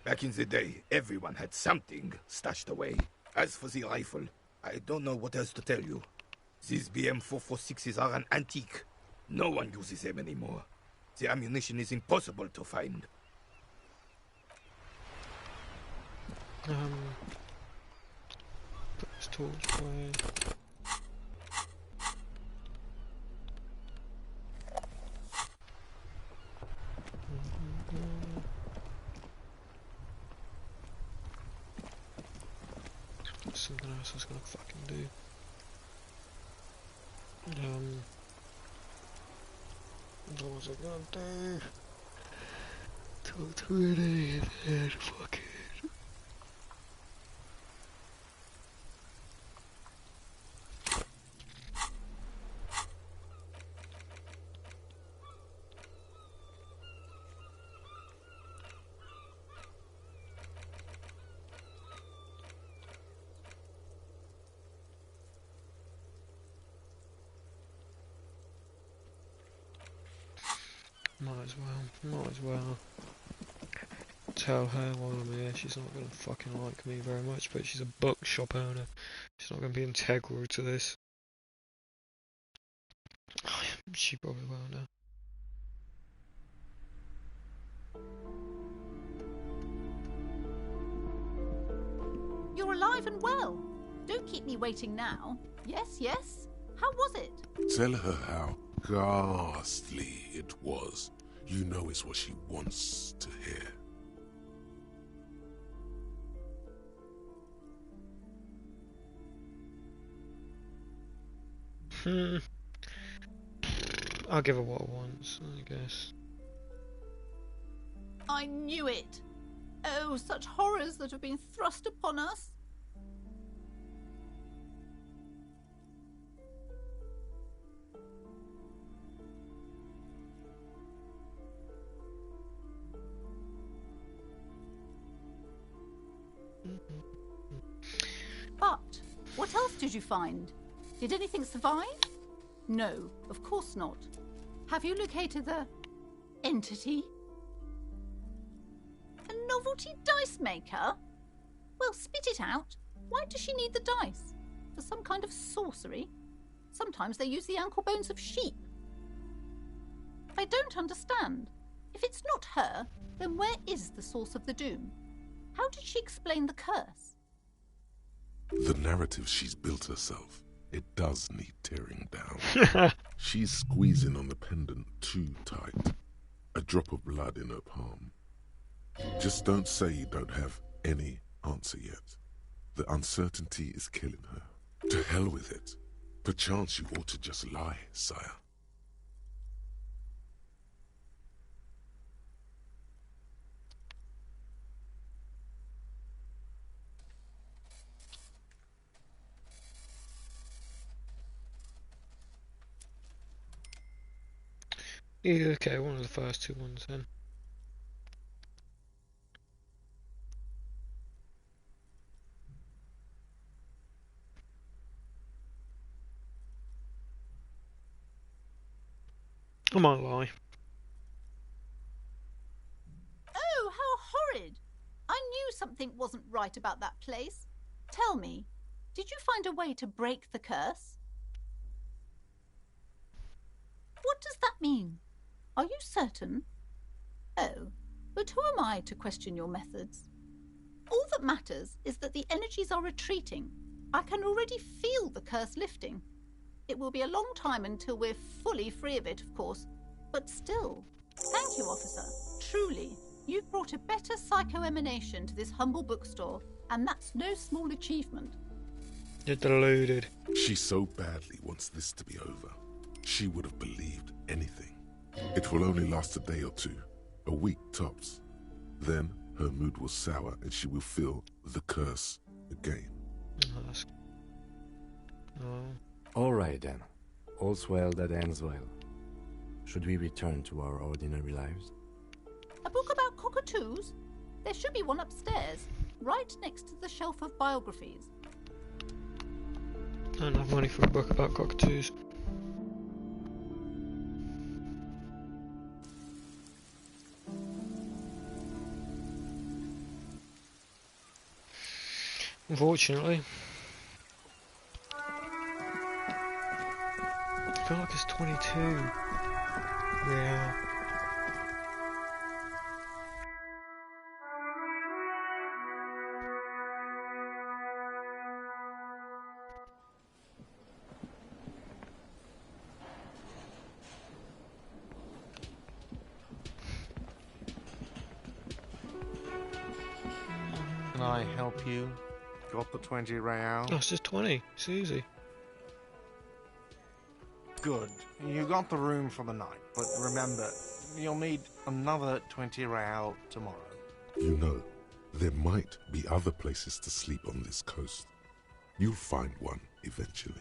Back in the day, everyone had something stashed away. As for the rifle, I don't know what else to tell you. These BM-446s are an antique. No one uses them anymore. The ammunition is impossible to find. Put this torch away. Something else I was gonna fucking do. What was I gonna do? Talk to an idiot head, fuck it. Might as well. Tell her while I'm here she's not gonna fucking like me very much, but she's a bookshop owner. She's not gonna be integral to this. She probably will now. You're alive and well. Don't keep me waiting now. Yes, yes. How was it? Tell her how ghastly it was. You know it's what she wants to hear. I'll give her what I want, I guess. I knew it! Oh, such horrors that have been thrust upon us! But what else did you find? Did anything survive? No, of course not. Have you located the entity? A novelty dice maker? Well, spit it out. Why does she need the dice? For some kind of sorcery? Sometimes they use the ankle bones of sheep. I don't understand. If it's not her, then where is the source of the doom? How did she explain the curse? The narrative she's built herself, it does need tearing down. She's squeezing on the pendant too tight. A drop of blood in her palm. Just don't say you don't have any answer yet. The uncertainty is killing her. To hell with it. Perchance you ought to just lie, sire. Yeah, okay, one of the first two ones then. I might lie. Oh, how horrid! I knew something wasn't right about that place. Tell me, did you find a way to break the curse? What does that mean? Are you certain? Oh, but who am I to question your methods? All that matters is that the energies are retreating. I can already feel the curse lifting. It will be a long time until we're fully free of it, of course, but still. Thank you, officer. Truly, you've brought a better psycho-emanation to this humble bookstore, and that's no small achievement. You're deluded. She so badly wants this to be over. She would have believed anything. It will only last a day or two, a week tops. Then her mood will sour and she will feel the curse again. All right then. All's well that ends well. Should we return to our ordinary lives? A book about cockatoos? There should be one upstairs, right next to the shelf of biographies. I don't have money for a book about cockatoos. Unfortunately. I feel like it's 22. Yeah. Can I help you? Got the 20 real? Oh, it's just 20. It's easy. Good. You got the room for the night, but remember, you'll need another 20 real tomorrow. You know, there might be other places to sleep on this coast. You'll find one eventually.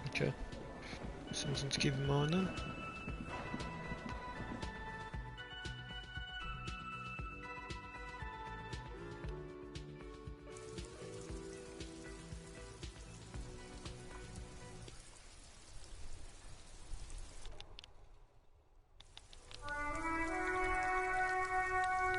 Okay. Something to keep in mind then.